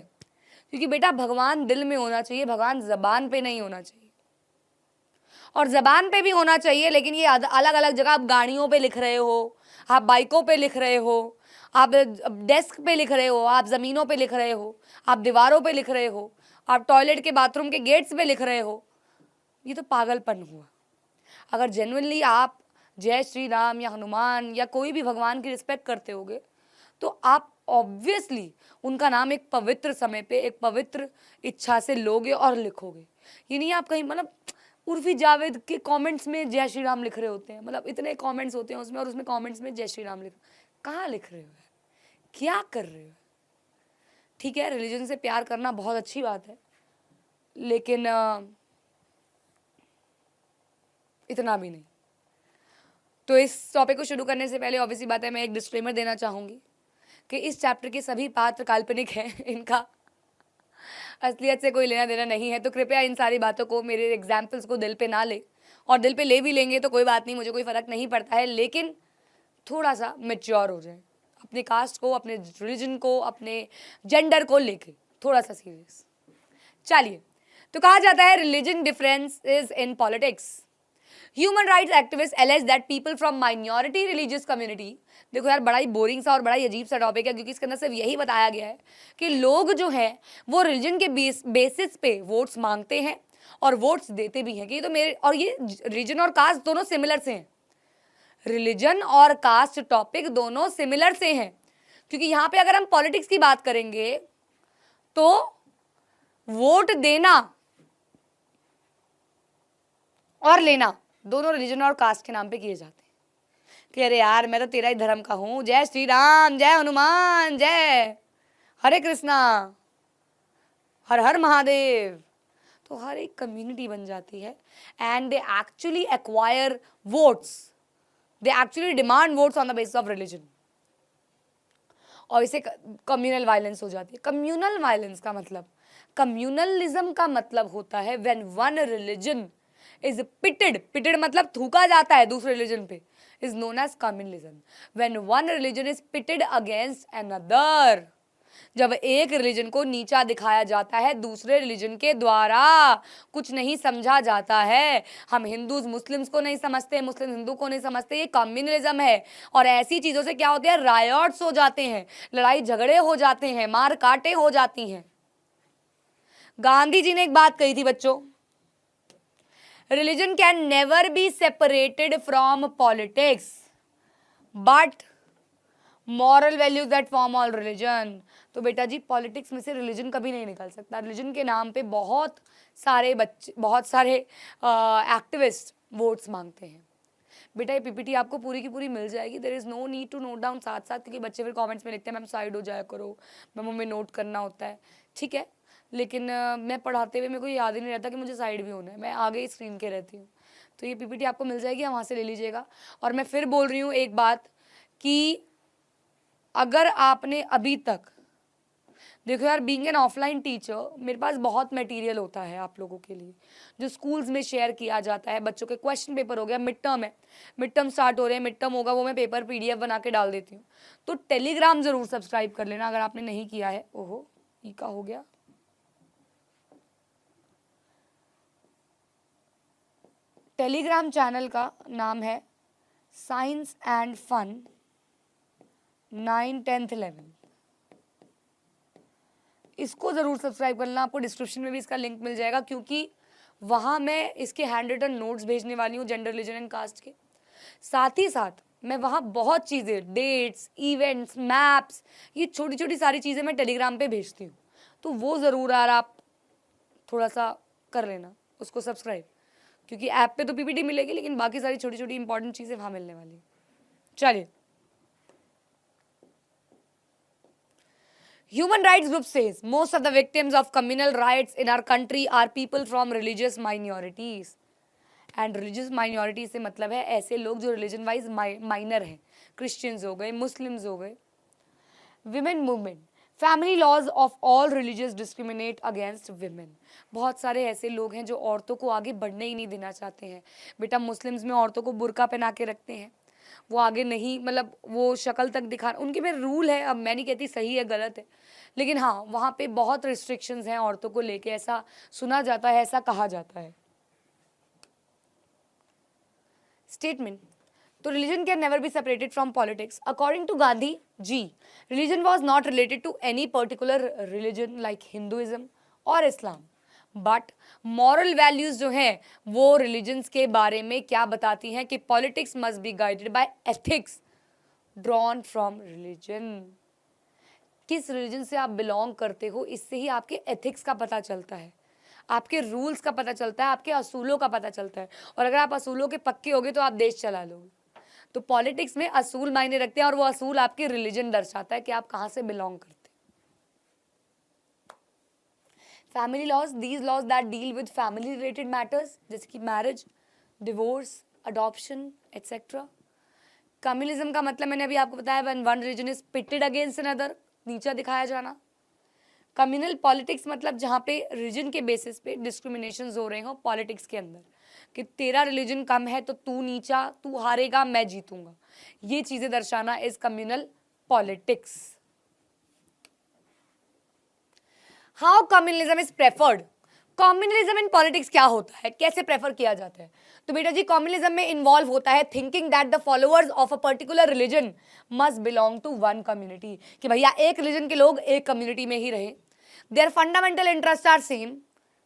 क्योंकि बेटा भगवान दिल में होना चाहिए, भगवान ज़बान पे नहीं होना चाहिए। और ज़बान पे भी होना चाहिए, लेकिन ये अलग अलग जगह आप गाड़ियों पे लिख रहे हो, आप बाइकों पे लिख रहे हो, आप डेस्क पे लिख रहे हो, आप ज़मीनों पे लिख रहे हो, आप दीवारों पे लिख रहे हो, आप टॉयलेट के बाथरूम के गेट्स पे लिख रहे हो, ये तो पागलपन हुआ। अगर जेन्युइनली आप जय श्री राम या हनुमान या कोई भी भगवान की रिस्पेक्ट करते होगे, तो आप ऑब्वियसली उनका नाम एक पवित्र समय पे एक पवित्र इच्छा से लोगे और लिखोगे। ये नहीं आप कहीं मतलब उर्फी जावेद के कमेंट्स में जय श्री राम लिख रहे होते हैं, मतलब इतने कमेंट्स होते हैं उसमें, और उसमें कमेंट्स में जय श्री राम लिख, कहाँ लिख रहे हो, क्या कर रहे हो? ठीक है, रिलीजन से प्यार करना बहुत अच्छी बात है, लेकिन इतना भी नहीं। तो इस टॉपिक को शुरू करने से पहले ऑब्वियसली बात है, मैं एक डिस्क्लेमर देना चाहूँगी कि इस चैप्टर के सभी पात्र काल्पनिक हैं, इनका असलियत से कोई लेना देना नहीं है। तो कृपया इन सारी बातों को, मेरे एग्जाम्पल्स को दिल पे ना ले, और दिल पे ले भी लेंगे तो कोई बात नहीं, मुझे कोई फ़र्क नहीं पड़ता है, लेकिन थोड़ा सा मेच्योर हो जाए, अपने कास्ट को, अपने रिलीजन को, अपने जेंडर को लेके थोड़ा सा सीरियस। चलिए, तो कहा जाता है religion difference is in politics. Human rights activist alleged that people from minority religious community, देखो यार बड़ा ही बोरिंग सा और बड़ा ही अजीब सा टॉपिक है, क्योंकि इसके अंदर सिर्फ यही बताया गया है कि लोग जो हैं वो रिलीजन के बेसिस पे वोट्स मांगते हैं और वोट्स देते भी हैं। कि तो मेरे और ये रिलीजन और कास्ट दोनों सिमिलर से हैं, रिलीजन और कास्ट टॉपिक दोनों सिमिलर से हैं, क्योंकि यहाँ पे अगर हम पॉलिटिक्स की बात करेंगे तो वोट देना और लेना दोनों रिलीजन और कास्ट के नाम पे किए जाते हैं। कि अरे यार मैं तो तेरा ही धर्म का हूँ, जय श्री राम, जय हनुमान, जय हरे कृष्णा, हर हर महादेव। तो हर एक कम्युनिटी बन जाती है, and they actually acquire votes, they actually demand votes on the basis of religion, और इसे कम्युनल वायलेंस हो जाती है। कम्युनल वायलेंस का मतलब, कम्युनलिज्म का मतलब होता है when one religion is pitted मतलब थूका जाता है दूसरे रिलीजन पे, is known as communalism. When one religion is pitted against another, जब एक रिलीजन को नीचा दिखाया जाता है दूसरे रिलीजन के द्वारा, कुछ नहीं समझा जाता है, हम हिंदूज मुस्लिम्स को नहीं समझते, मुस्लिम हिंदू को नहीं समझते, ये कम्युनलिज्म है। और ऐसी चीज़ों से क्या होते हैं, रायट्स हो जाते हैं, लड़ाई झगड़े हो जाते हैं, मार काटे हो जाती हैं। गांधी जी ने एक बात कही थी बच्चों, religion can never be separated from politics but moral values that form all religion. तो बेटा जी पॉलिटिक्स में से रिलीजन कभी नहीं निकल सकता। रिलीजन के नाम पे बहुत सारे बच्चे, बहुत सारे एक्टिविस्ट वोट्स मांगते हैं। बेटा ये पीपीटी आपको पूरी की पूरी मिल जाएगी, there is no need to note down साथ साथ, क्योंकि बच्चे फिर कमेंट्स में लिखते हैं मैम साइड हो जाया करो, मैम हमें नोट करना होता है, ठीक है, लेकिन मैं पढ़ाते हुए मेरे को याद ही नहीं रहता कि मुझे साइड भी होना है, मैं आगे ही स्क्रीन के रहती हूँ। तो ये पीपीटी आपको मिल जाएगी, आप वहाँ से ले लीजिएगा। और मैं फिर बोल रही हूँ एक बात कि अगर आपने अभी तक, देखो यार बीइंग एन ऑफलाइन टीचर मेरे पास बहुत मटेरियल होता है आप लोगों के लिए जो स्कूल्स में शेयर किया जाता है। बच्चों के क्वेश्चन पेपर हो गया, मिड टर्म है, मिड टर्म स्टार्ट हो रहे हैं, मिड टर्म होगा, वो मैं पेपर पीडीएफ बना के डाल देती हूँ। तो टेलीग्राम जरूर सब्सक्राइब कर लेना अगर आपने नहीं किया है। ओहो ई का हो गया, टेलीग्राम चैनल का नाम है science and fun 9, 10th 11th। इसको ज़रूर सब्सक्राइब करना, आपको डिस्क्रिप्शन में भी इसका लिंक मिल जाएगा, क्योंकि वहाँ मैं इसके हैंड रिटन नोट्स भेजने वाली हूँ जेंडर रिलीजन एंड कास्ट के। साथ ही साथ मैं वहाँ बहुत चीज़ें, डेट्स, इवेंट्स, मैप्स, ये छोटी छोटी सारी चीज़ें मैं टेलीग्राम पे भेजती हूँ। तो वो ज़रूर यार आप थोड़ा सा कर लेना उसको सब्सक्राइब, क्योंकि ऐप पे तो पीपीटी मिलेगी लेकिन बाकी सारी छोटी छोटी इंपॉर्टेंट चीज़ें वहाँ मिलने वाली है। चलिए, Human rights group says most of the victims of communal riots in our country are people from religious minorities. And religious minority से मतलब है ऐसे लोग जो रिलीजन वाइज माइनर हैं, क्रिश्चियंस हो गए, मुस्लिम्स हो गए। Women movement, family laws of all religious discriminate against women. बहुत सारे ऐसे लोग हैं जो औरतों को आगे बढ़ने ही नहीं देना चाहते हैं। बेटा मुस्लिम्स में औरतों को बुर्का पहना के रखते हैं, वो आगे नहीं, मतलब वो शक्ल तक दिखा, उनके में रूल है। अब मैं नहीं कहती सही है गलत है, लेकिन हाँ वहाँ पे बहुत रिस्ट्रिक्शंस हैं औरतों को लेके, ऐसा सुना जाता है, ऐसा कहा जाता है। स्टेटमेंट, तो religion can never be separated from politics. According to Gandhi ji, religion was not related to any particular religion like Hinduism और इस्लाम, बट मॉरल वैल्यूज जो हैं वो रिलीजन्स के बारे में क्या बताती हैं कि politics must be guided by ethics drawn from religion. किस रिलीजन से आप बिलोंग करते हो इससे ही आपके एथिक्स का पता चलता है, आपके रूल्स का पता चलता है, आपके असूलों का पता चलता है। और अगर आप असूलों के पक्के होगे तो आप देश चला लोगे। तो पॉलिटिक्स में असूल मायने रखते हैं और वो असूल आपके रिलीजन दर्शाता है कि आप कहाँ से बिलोंग करते हैं। Family laws, these laws that deal with family related matters जैसे कि marriage, divorce, adoption etcetera. Communism का मतलब मैंने अभी आपको बताया, when one religion is pitted against another, नीचा दिखाया जाना। कम्युनल पॉलिटिक्स मतलब जहाँ पे रिलीजन के बेसिस पे डिस्क्रिमिनेशंस हो रहे हो पॉलिटिक्स के अंदर, कि तेरा रिलीजन कम है तो तू नीचा, तू हारेगा मैं जीतूंगा, ये चीजें दर्शाना is communal politics. How communalism is preferred, communalism in politics क्या होता है, कैसे प्रेफर किया जाता है। तो बेटा जी कम्युनलिज्म में इन्वॉल्व होता है thinking that the followers of a particular religion must belong to one community, कि भैया एक रिलीजन के लोग एक कम्युनिटी में ही रहे। Their fundamental interest are same,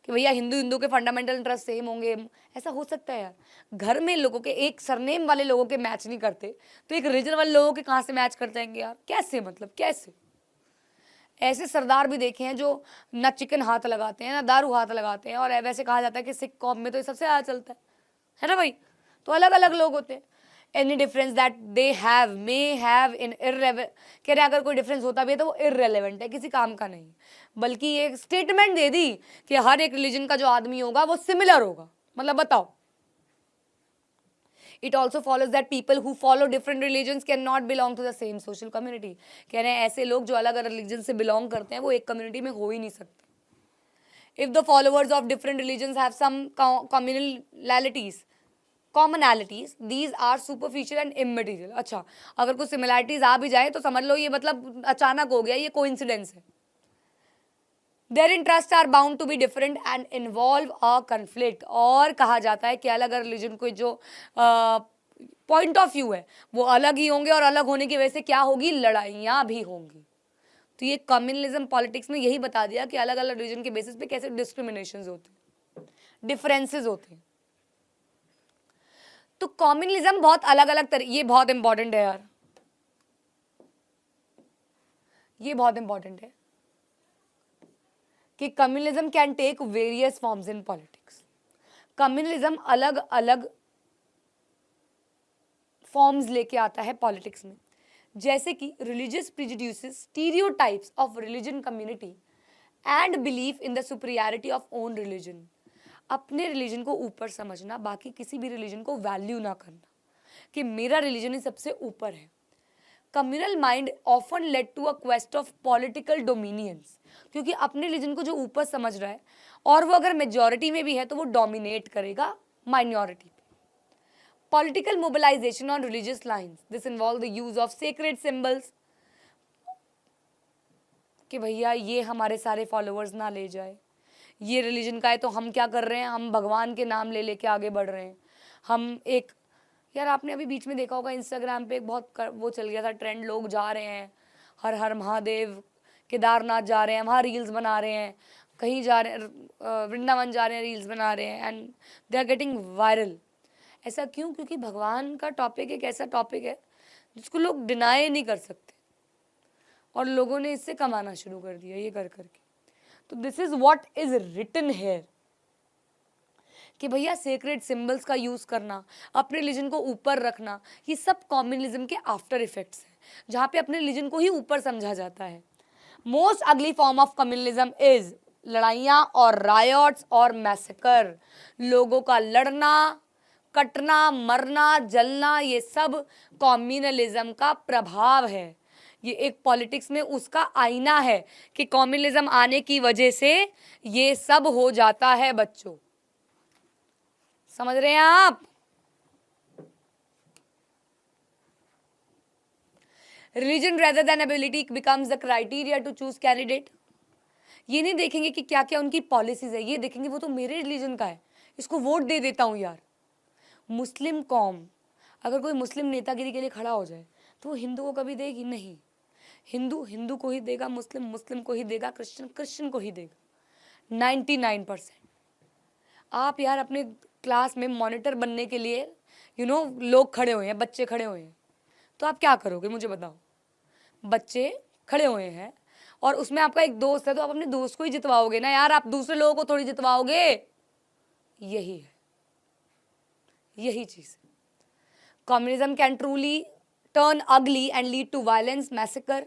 कि भैया हिंदू के फंडामेंटल इंटरेस्ट सेम होंगे। ऐसा हो सकता है यार, घर में लोगों के एक सरनेम वाले लोगों के मैच नहीं करते तो एक रिलीजन वाले लोगों के कहाँ से मैच कर जाएंगे यार, कैसे, मतलब कैसे। ऐसे सरदार भी देखे हैं जो ना चिकन हाथ लगाते हैं ना दारू हाथ लगाते हैं, और वैसे कहा जाता है कि सिख कौम में तो ये सबसे ज़्यादा चलता है ना भाई। तो अलग अलग लोग होते हैं। Any difference that they have may have in कह रहे अगर कोई डिफरेंस होता भी है तो वो इररेलेवेंट है, किसी काम का नहीं, बल्कि ये स्टेटमेंट दे दी कि हर एक रिलीजन का जो आदमी होगा वो सिमिलर होगा। मतलब बताओ, It also follows that people who follow different religions cannot belong to the same social community. कह रहे हैं ऐसे लोग जो अलग अलग रिलीजन से बिलोंग करते हैं वो एक कम्युनिटी में हो ही नहीं सकते। If the followers of different religions have some commonalities, these are superficial and immaterial. अच्छा, अगर कुछ similarities आ भी जाए तो समझ लो ये मतलब अचानक हो गया, ये coincidence है। Their interests are bound to be different and involve a conflict. और कहा जाता है कि अलग अलग रिलीजन को जो पॉइंट ऑफ व्यू है वो अलग ही होंगे और अलग होने की वजह से क्या होगी, लड़ाइयाँ भी होंगी। तो ये कम्युनलिज्म पॉलिटिक्स ने यही बता दिया कि अलग अलग रिलीजन के बेसिस पे कैसे डिस्क्रिमिनेशंस होते हैं, डिफरेंसेस होते हैं। तो कम्युनलिज्म बहुत अलग अलग ये बहुत इंपॉर्टेंट है यार, ये बहुत इंपॉर्टेंट है कि communalism can take various forms in politics. Communalism अलग अलग फॉर्म्स लेके आता है पॉलिटिक्स में, जैसे कि religious prejudices, stereotypes of religion community and belief in the superiority of own religion. अपने रिलीजन को ऊपर समझना, बाकी किसी भी रिलीजन को वैल्यू ना करना कि मेरा रिलीजन ही सबसे ऊपर है। Communal mind often lead to a quest of political dominions, क्योंकि अपने रिलीजन को जो ऊपर समझ रहा है और वो अगर मेजॉरिटी में भी है तो वो डोमिनेट करेगा माइनॉरिटी पे। Political mobilization on religious lines. This involves the use of sacred symbols. कि भैया ये हमारे सारे फॉलोअर्स ना ले जाए, ये रिलीजन का है तो हम क्या कर रहे हैं, हम भगवान के नाम ले लेके आगे बढ़ रहे हैं। हम एक यार आपने अभी बीच में देखा होगा इंस्टाग्राम पे एक बहुत वो चल गया था ट्रेंड, लोग जा रहे हैं हर हर महादेव, केदारनाथ जा रहे हैं, वहाँ रील्स बना रहे हैं, कहीं जा रहे हैं वृंदावन जा रहे हैं, रील्स बना रहे हैं and they are getting viral. ऐसा क्यों? क्योंकि भगवान का टॉपिक एक ऐसा टॉपिक है जिसको लोग डिनाई नहीं कर सकते और लोगों ने इससे कमाना शुरू कर दिया ये कर करके। तो this is what is written here कि भैया सेक्रेड सिंबल्स का यूज करना, अपने रिलीजन को ऊपर रखना, ये सब कम्युनलिज्म के आफ्टर इफेक्ट्स हैं, जहाँ पे अपने रिलीजन को ही ऊपर समझा जाता है। मोस्ट अगली फॉर्म ऑफ कम्युनलिज्म इज लड़ाइयाँ और रायट्स और मैसेकर। लोगों का लड़ना, कटना, मरना, जलना, ये सब कम्युनलिज्म का प्रभाव है। ये एक पॉलिटिक्स में उसका आईना है कि कम्युनलिज्म आने की वजह से ये सब हो जाता है बच्चों। समझ रहे हैं आप? Religion rather than ability becomes the criteria to choose candidate. ये नहीं देखेंगे कि क्या क्या उनकी पॉलिसीज है, ये देखेंगे वो तो मेरे रिलीजन का है, इसको वोट दे देता हूँ यार। मुस्लिम कौम अगर कोई मुस्लिम नेतागिरी के लिए खड़ा हो जाए तो वो हिंदू को कभी देगी नहीं। हिंदू हिंदू को ही देगा, मुस्लिम मुस्लिम को ही देगा, क्रिश्चियन क्रिश्चियन को ही देगा। 99%। आप यार अपने क्लास में मॉनिटर बनने के लिए लोग खड़े हुए हैं, बच्चे खड़े हुए हैं, तो आप क्या करोगे मुझे बताओ? बच्चे खड़े हुए हैं और उसमें आपका एक दोस्त है तो आप अपने दोस्त को ही जितवाओगे ना यार, आप दूसरे लोगों को थोड़ी जितवाओगे। यही है, यही चीज। Communism can truly turn ugly and lead to violence, massacre.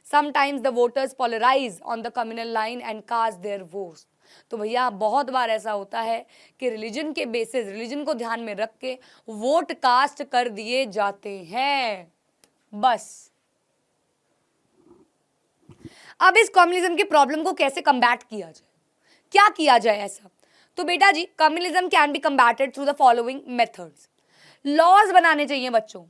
Sometimes the voters polarize on the communal line and cast their votes. तो भैया बहुत बार ऐसा होता है कि रिलीजन के बेसिस, रिलीजन को ध्यान में रख के वोट कास्ट कर दिए जाते हैं बस। अब इस कम्युनलिज्म के प्रॉब्लम को कैसे कम्बैट किया जाए, क्या किया जाए ऐसा? तो बेटा जी, communalism can be combated through the following methods. Laws बनाने चाहिए बच्चों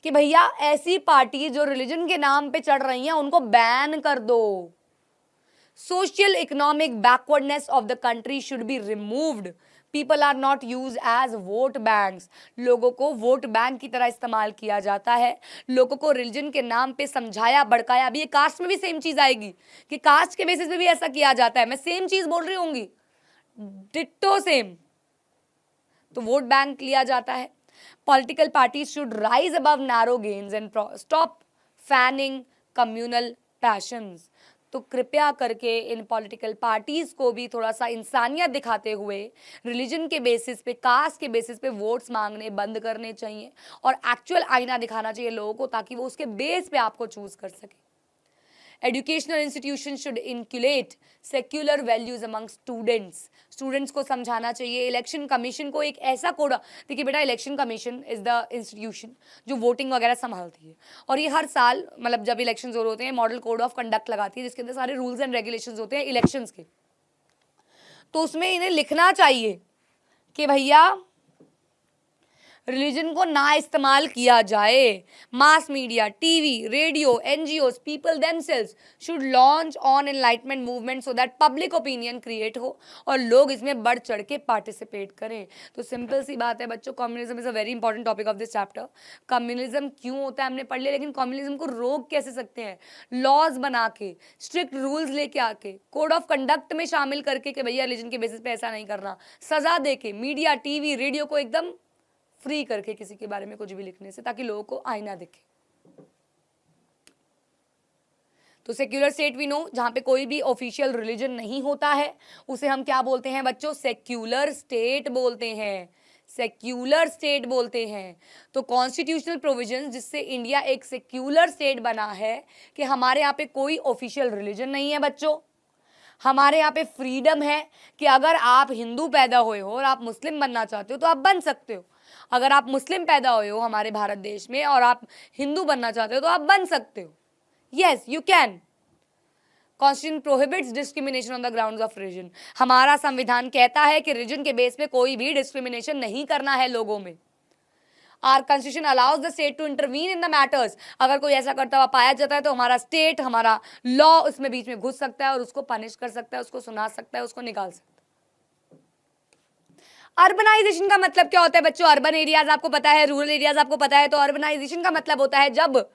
कि भैया ऐसी पार्टी जो रिलीजन के नाम पे चढ़ रही हैं उनको बैन कर दो। Social economic backwardness of the country should be removed. People are not use as vote banks. लोगों को वोट बैंक की तरह इस्तेमाल किया जाता है। लोगों को रिलीजन के नाम पे समझाया भड़काया। अभी ये कास्ट में भी सेम चीज आएगी कि कास्ट के बेसिस पे भी ऐसा किया जाता है। मैं सेम चीज बोल रही होंगी, डिट्टो सेम। तो वोट बैंक लिया जाता है। Political parties should rise above narrow gains and stop fanning communal passions. तो कृपया करके इन पॉलिटिकल पार्टीज को भी थोड़ा सा इंसानियत दिखाते हुए रिलीजन के बेसिस पे, कास्ट के बेसिस पे वोट्स मांगने बंद करने चाहिए और एक्चुअल आईना दिखाना चाहिए लोगों को, ताकि वो उसके बेस पे आपको चूज कर सके। Educational institution should inculcate secular values among students. Students को समझाना चाहिए। इलेक्शन कमीशन को एक ऐसा कोड, देखिए बेटा, election commission is the institution जो वोटिंग वगैरह संभालती है और ये हर साल मतलब जब इलेक्शन हो होते हैं मॉडल कोड ऑफ कंडक्ट लगाती है जिसके अंदर सारे रूल्स एंड रेगुलेशंस होते हैं इलेक्शंस के। तो उसमें इन्हें लिखना चाहिए कि भैया रिलीजन को ना इस्तेमाल किया जाए। Mass media, TV, radio, NGOs, people themselves should launch on enlightenment movement so that public opinion create हो और लोग इसमें बढ़ चढ़ के पार्टिसिपेट करें। तो सिंपल सी बात है बच्चों, communism is a very important topic of this chapter. Communism क्यों होता है हमने पढ़ लिया, लेकिन कम्युनिज्म को रोक कैसे सकते हैं? लॉज बना के, स्ट्रिक्ट रूल्स लेके आके, कोड ऑफ कंडक्ट में शामिल करके कि भैया रिलीजन के बेसिस पे ऐसा नहीं करना, सजा दे के, मीडिया, टीवी, रेडियो को एकदम फ्री करके किसी के बारे में कुछ भी लिखने से, ताकि लोगों को आईना दिखे। तो सेक्युलर स्टेट वी नो, जहां पे कोई भी ऑफिशियल रिलीजन नहीं होता है, उसे हम क्या बोलते हैं बच्चों? सेक्युलर स्टेट बोलते हैं, सेक्युलर स्टेट बोलते हैं। तो कॉन्स्टिट्यूशनल प्रोविजंस जिससे इंडिया एक सेक्युलर स्टेट बना है कि हमारे यहाँ पे कोई ऑफिशियल रिलीजन नहीं है बच्चों, हमारे यहाँ पे फ्रीडम है कि अगर आप हिंदू पैदा हुए हो और आप मुस्लिम बनना चाहते हो तो आप बन सकते हो, अगर आप मुस्लिम पैदा हुए हो हमारे भारत देश में और आप हिंदू बनना चाहते हो तो आप बन सकते हो। Yes, you can. Constitution prohibits discrimination on the grounds of religion. हमारा संविधान कहता है कि रिलीजन के बेस पे कोई भी डिस्क्रिमिनेशन नहीं करना है लोगों में। Our constitution allows the state to intervene in the matters. अगर कोई ऐसा करता हुआ पाया जाता है तो हमारा स्टेट, हमारा लॉ उसमें बीच में घुस सकता है और उसको पनिश कर सकता है, उसको सुना सकता है, उसको निकाल सकता है। अर्बनाइजेशन का मतलब क्या होता है बच्चों? अर्बन एरियाज आपको पता है, रूरल एरियाज आपको पता है। तो अर्बनाइजेशन का मतलब होता है जब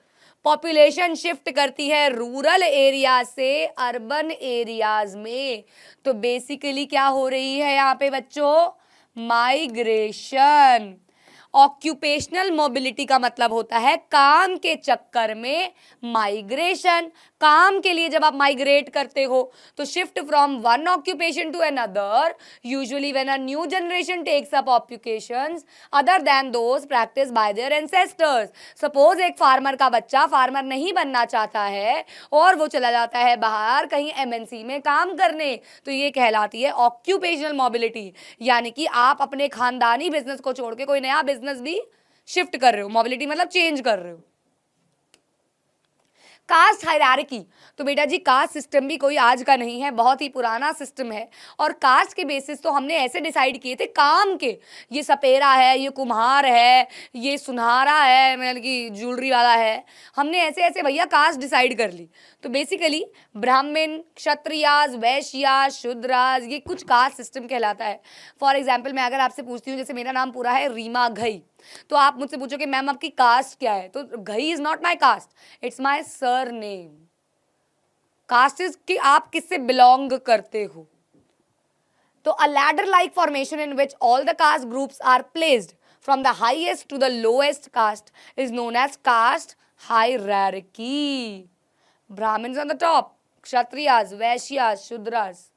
पॉपुलेशन शिफ्ट करती है रूरल एरिया से अर्बन एरियाज में। तो बेसिकली क्या हो रही है यहाँ पे बच्चों? माइग्रेशन। ऑक्यूपेशनल मोबिलिटी का मतलब होता है काम के चक्कर में माइग्रेशन। काम के लिए जब आप माइग्रेट करते हो तो shift from one occupation to another, usually when a new generation takes up occupations other than those practise by their ancestors. Suppose एक फार्मर का बच्चा फार्मर नहीं बनना चाहता है और वो चला जाता है बाहर कहीं एमएनसी में काम करने, तो ये कहलाती है ऑक्यूपेशनल मोबिलिटी, यानी कि आप अपने खानदानी बिजनेस को छोड़ के कोई नया बिजनेस भी शिफ्ट कर रहे हो। मोबिलिटी मतलब चेंज कर रहे हो। कास्ट हायरार्की, तो बेटा जी कास्ट सिस्टम भी कोई आज का नहीं है, बहुत ही पुराना सिस्टम है। और कास्ट के बेसिस तो हमने ऐसे डिसाइड किए थे काम के, ये सपेरा है, ये कुम्हार है, ये सुनहारा है, मतलब कि ज्वेलरी वाला है, हमने ऐसे ऐसे भैया कास्ट डिसाइड कर ली। तो बेसिकली ब्राह्मण, क्षत्रियाज, वैश्याज, शूद्राज, ये कुछ कास्ट सिस्टम कहलाता है। फॉर एग्जाम्पल मैं अगर आपसे पूछती हूँ, जैसे मेरा नाम पूरा है रीमा घई, तो आप मुझसे पूछोगे मैम आपकी कास्ट क्या है, तो Ghai is not my caste, it's my surname. Caste is कि आप किससे बिलोंग करते हो। तो a ladder like formation in which all the caste groups are placed from the highest to the lowest caste is known as caste hierarchy. Brahmins on the top, Kshatriyas, Vaishyas, Shudras.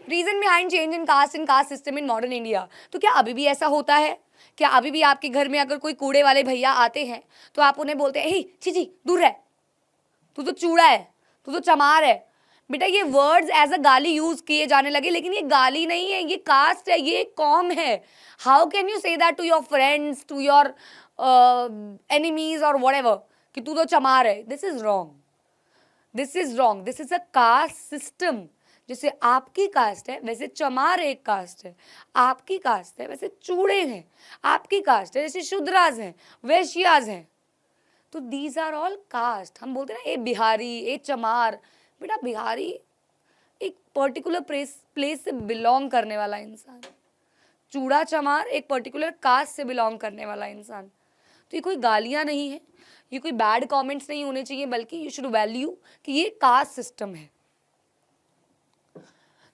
Reason behind change in caste system in modern India, तो क्या अभी भी ऐसा होता है? क्या अभी भी आपके घर में अगर कोई कूड़े वाले भैया आते हैं तो आप उन्हें बोलते हैं छी दूर रह, तू तो चूड़ा है, तू तो चमार है? बेटा ये वर्ड्स एज अ गाली यूज किए जाने लगे, लेकिन ये गाली नहीं है, ये कास्ट है, ये कॉम है। How can you say that to your friends, to your enemies और व्हाटएवर कि तू तो चमार है? This is wrong, this is wrong. This is a caste system. जैसे आपकी कास्ट है वैसे चमार एक कास्ट है, आपकी कास्ट है वैसे चूड़े हैं, आपकी कास्ट है जैसे शूद्राज हैं, वैश्याज हैं। तो दीज आर ऑल कास्ट। हम बोलते हैं ना ए बिहारी, ए चमार। बेटा बिहारी एक पर्टिकुलर प्लेस से बिलोंग करने वाला इंसान, चूड़ा चमार एक पर्टिकुलर कास्ट से बिलोंग करने वाला इंसान। तो ये कोई गालियाँ नहीं है, ये कोई बैड कमेंट्स नहीं होने चाहिए, बल्कि यू शुड वैल्यू कि ये कास्ट सिस्टम है।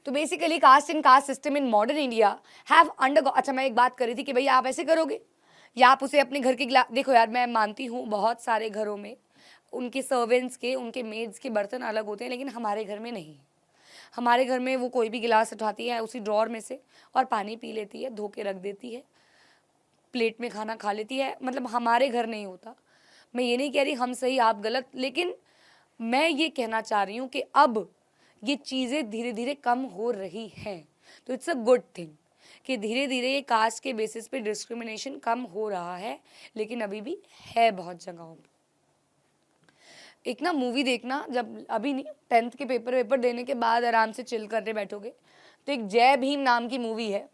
तो basically caste in caste system in modern India have undergo. अच्छा मैं एक बात कर रही थी कि भैया आप ऐसे करोगे या आप उसे अपने घर के देखो यार मैं मानती हूँ बहुत सारे घरों में उनके सर्वेंट्स के, उनके मेड्स के बर्तन अलग होते हैं, लेकिन हमारे घर में नहीं। हमारे घर में वो कोई भी गिलास उठाती है उसी ड्रॉर में से और पानी पी लेती है, धो के रख देती है, प्लेट में खाना खा लेती है। मतलब हमारे घर नहीं होता। मैं ये नहीं कह रही हम सही आप गलत, लेकिन मैं ये कहना चाह रही हूँ कि अब ये चीज़ें धीरे धीरे कम हो रही हैं। तो इट्स अ गुड थिंग कि धीरे धीरे ये कास्ट के बेसिस पे डिस्क्रिमिनेशन कम हो रहा है, लेकिन अभी भी है बहुत जगहों पे। एक ना मूवी देखना, जब अभी नहीं 10th के पेपर देने के बाद आराम से चिल करने बैठोगे तो एक जय भीम नाम की मूवी है,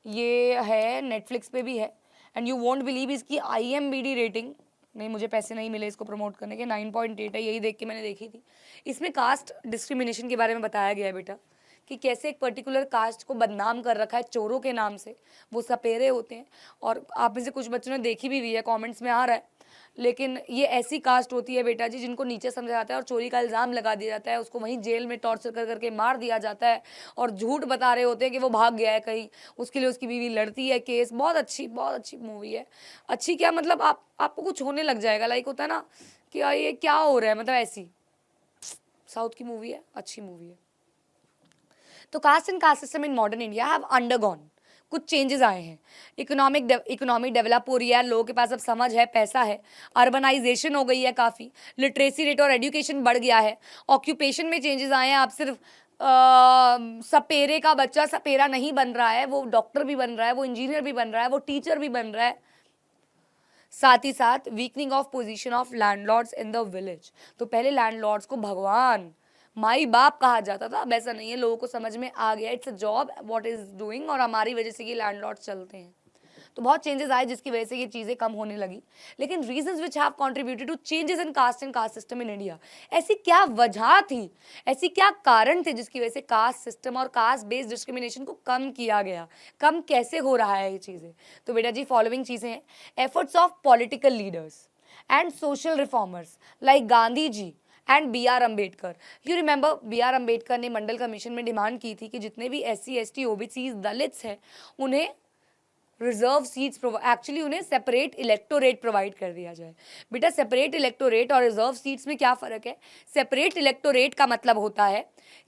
ये है नेटफ्लिक्स पे भी है, एंड यू वोंट बिलीव इसकी IMDb रेटिंग, नहीं मुझे पैसे नहीं मिले इसको प्रमोट करने के, 9.8 है। यही देख के मैंने देखी थी। इसमें कास्ट डिस्क्रिमिनेशन के बारे में बताया गया है बेटा कि कैसे एक पर्टिकुलर कास्ट को बदनाम कर रखा है चोरों के नाम से। वो सपेरे होते हैं, और आप में से कुछ बच्चों ने देखी भी हुई है, कमेंट्स में आ रहा है। लेकिन ये ऐसी कास्ट होती है बेटा जी जिनको नीचे समझा जाता है और चोरी का इल्ज़ाम लगा दिया जाता है, उसको वहीं जेल में टॉर्चर कर करके मार दिया जाता है और झूठ बता रहे होते हैं कि वो भाग गया है कहीं, उसके लिए उसकी बीवी लड़ती है केस। बहुत अच्छी मूवी है। अच्छी क्या मतलब, आपको कुछ होने लग जाएगा, लाइक होता है ना कि यार ये क्या हो रहा है, मतलब ऐसी साउथ की मूवी है, अच्छी मूवी है। तो caste and caste system in modern India have undergone, कुछ चेंजेस आए हैं। इकोनॉमी डेवलप हो रही है, लोगों के पास अब समझ है, पैसा है, अर्बनाइजेशन हो गई है काफ़ी, लिटरेसी रेट और एजुकेशन बढ़ गया है, ऑक्यूपेशन में चेंजेस आए हैं। आप सिर्फ सपेरे का बच्चा सपेरा नहीं बन रहा है, वो डॉक्टर भी बन रहा है, वो इंजीनियर भी बन रहा है, वो टीचर भी बन रहा है। साथ ही साथ weakening of position of landlords in the village. तो पहले लैंडलॉर्ड्स को भगवान माई बाप कहा जाता था, अब ऐसा नहीं है, लोगों को समझ में आ गया it's a job what is doing, और हमारी वजह से ये लैंडलॉर्ड्स चलते हैं। तो बहुत चेंजेस आए जिसकी वजह से ये चीज़ें कम होने लगी। लेकिन reasons which have contributed to changes in caste and caste system in India, ऐसी क्या वजह थी, ऐसी क्या कारण थे जिसकी वजह से कास्ट सिस्टम और कास्ट बेस्ड डिस्क्रिमिनेशन को कम किया गया, कम कैसे हो रहा है ये चीज़ें। तो बेटा जी फॉलोइंग चीज़ें हैं, efforts of political leaders and social reformers like Gandhi ji and B R Ambedkar. You remember B R Ambedkar ने मंडल कमीशन में डिमांड की थी कि जितने भी SC ST OBCs दलित्स हैं उन्हें रिजर्व सीट्स एक्चुअली उन्हें सेपरेट इलेक्टोरेट प्रोवाइड कर दिया जाए। बेटा सेपरेट इलेक्टोरेट और रिजर्व सीट्स में क्या फ़र्क है? सेपरेट इलेक्टोरेट का मतलब होता है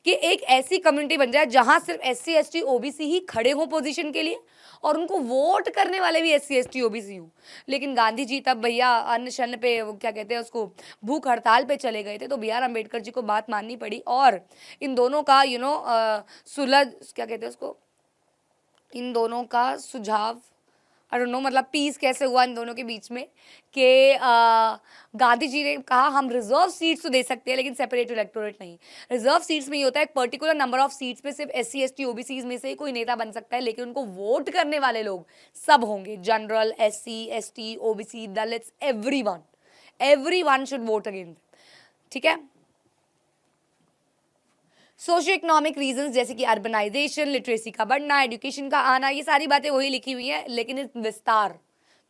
कि एक ऐसी कम्युनिटी बन जाए जहां सिर्फ SC ST OBC ही खड़े हों पोजीशन के लिए और उनको वोट करने वाले भी SC ST OBC हों। लेकिन गांधी जी तब भैया अन्न शन्न पे, वो क्या कहते हैं उसको, भूख हड़ताल पे चले गए थे, तो BR अम्बेडकर जी को बात माननी पड़ी और इन दोनों का सुलझ, क्या कहते हैं उसको, इन दोनों का सुझाव, आई डोंट नो, मतलब पीस कैसे हुआ इन दोनों के बीच में कि गांधी जी ने कहा हम रिजर्व सीट्स तो दे सकते हैं लेकिन सेपरेट इलेक्टोरेट नहीं। रिजर्व सीट्स में ये होता है एक पर्टिकुलर नंबर ऑफ सीट्स पे सिर्फ SC ST OBCs में से ही कोई नेता बन सकता है, लेकिन उनको वोट करने वाले लोग सब होंगे, general, SC ST OBC Dalits, everyone should vote again. ठीक है। सोशियो इकोनॉमिक रीजंस जैसे कि अर्बनाइजेशन, लिटरेसी का बढ़ना, एजुकेशन का आना, ये सारी बातें वही लिखी हुई हैं, लेकिन इस विस्तार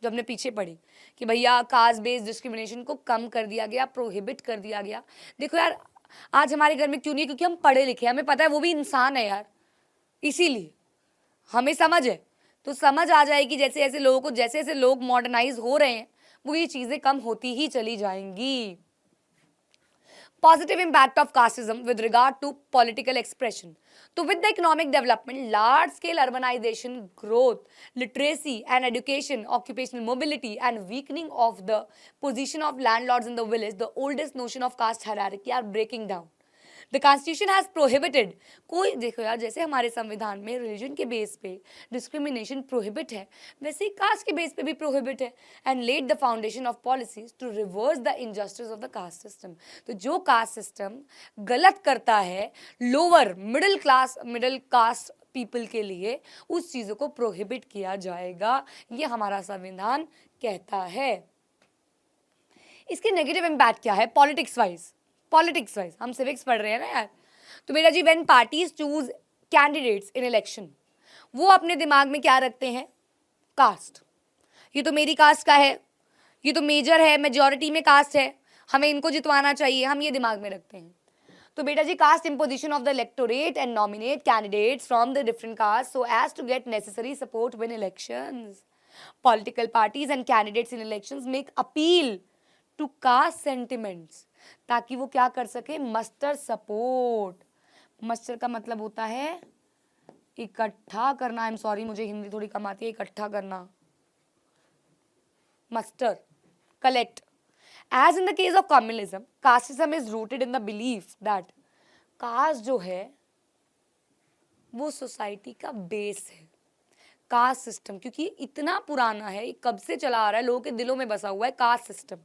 जो हमने पीछे पढ़ी कि भैया कास्ट बेस्ड डिस्क्रिमिनेशन को कम कर दिया गया, प्रोहिबिट कर दिया गया। देखो यार, आज हमारे घर में क्यों नहीं है? क्योंकि हम पढ़े लिखे, हमें पता है वो भी इंसान है यार, इसीलिए हमें समझ है। तो समझ आ जाएगी जैसे जैसे लोगों को, जैसे जैसे लोग मॉडर्नाइज हो रहे हैं वो ये चीज़ें कम होती ही चली जाएंगी। Positive impact of casteism with regard to political expression. So with the economic development, large scale urbanization, growth, literacy and education, occupational mobility and weakening of the position of landlords in the village, the oldest notion of caste hierarchy are breaking down. The constitution has prohibited, कोई देखो यार, जैसे हमारे संविधान में religion के base पे discrimination prohibit है, वैसे ही कास्ट के बेस पे भी प्रोहिबिट है, and led the foundation of policies to reverse the injustice of the caste system. तो जो कास्ट सिस्टम गलत करता है लोअर मिडिल कास्ट पीपल के लिए, उस चीज़ों को प्रोहिबिट किया जाएगा, ये हमारा संविधान कहता है। इसके नेगेटिव इम्पैक्ट क्या है पॉलिटिक्स वाइज? हम सिविक्स पढ़ रहे हैं ना यार। तो बेटा जी when parties choose candidates in election, वो अपने दिमाग में क्या रखते हैं? कास्ट। ये तो मेरी कास्ट का है, ये तो मेजर है, मेजॉरिटी में कास्ट है, हमें इनको जितवाना चाहिए, हम ये दिमाग में रखते हैं। तो बेटा जी caste imposition of the electorate and nominate candidates from the different caste so as to get necessary support win elections. Political parties and candidates in elections make appeal to caste sentiments, ताकि वो क्या कर सके? Muster support. Muster का मतलब होता है इकट्ठा करना। आई एम सॉरी, मुझे हिंदी थोड़ी कम आती है। इकट्ठा करना, muster, collect. As in the case of communism, casteism is rooted in the belief that caste जो है वो सोसाइटी का बेस है। कास्ट सिस्टम क्योंकि इतना पुराना है, कब से चला आ रहा है, लोगों के दिलों में बसा हुआ है caste system.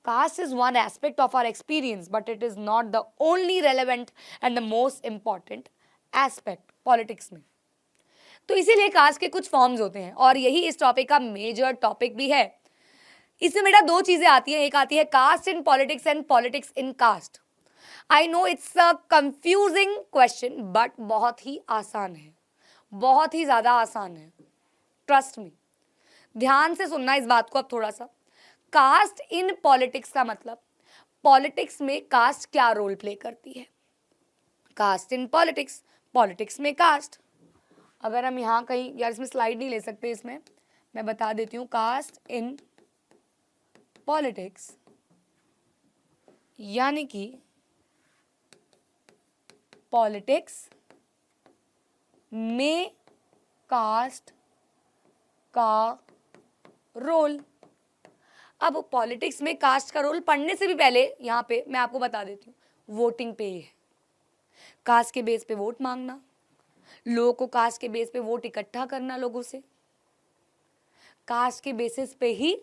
Caste is one aspect of our experience, but it is not the only relevant and the most important aspect politics में। तो इसीलिए कास्ट के कुछ फॉर्म्स होते हैं और यही इस टॉपिक का मेजर टॉपिक भी है। इसमें बेटा दो चीजें आती हैं, एक आती है caste in politics and politics in caste. I know it's a confusing question but बहुत ही आसान है, बहुत ही ज्यादा आसान है, ट्रस्ट मी। ध्यान से सुनना इस बात को अब थोड़ा सा। कास्ट इन पॉलिटिक्स का मतलब पॉलिटिक्स में कास्ट क्या रोल प्ले करती है। कास्ट इन पॉलिटिक्स, पॉलिटिक्स में कास्ट। अगर हम यहाँ कहीं, यार इसमें स्लाइड नहीं ले सकते, इसमें मैं बता देती हूँ। कास्ट इन पॉलिटिक्स यानी कि पॉलिटिक्स में कास्ट का रोल। अब पॉलिटिक्स में कास्ट का रोल पढ़ने से भी पहले यहाँ पे मैं आपको बता देती हूँ, वोटिंग पे ही है। कास्ट के बेस पे वोट मांगना, लोगों को कास्ट के बेस पे वोट इकट्ठा करना, लोगों से कास्ट के बेसिस पे ही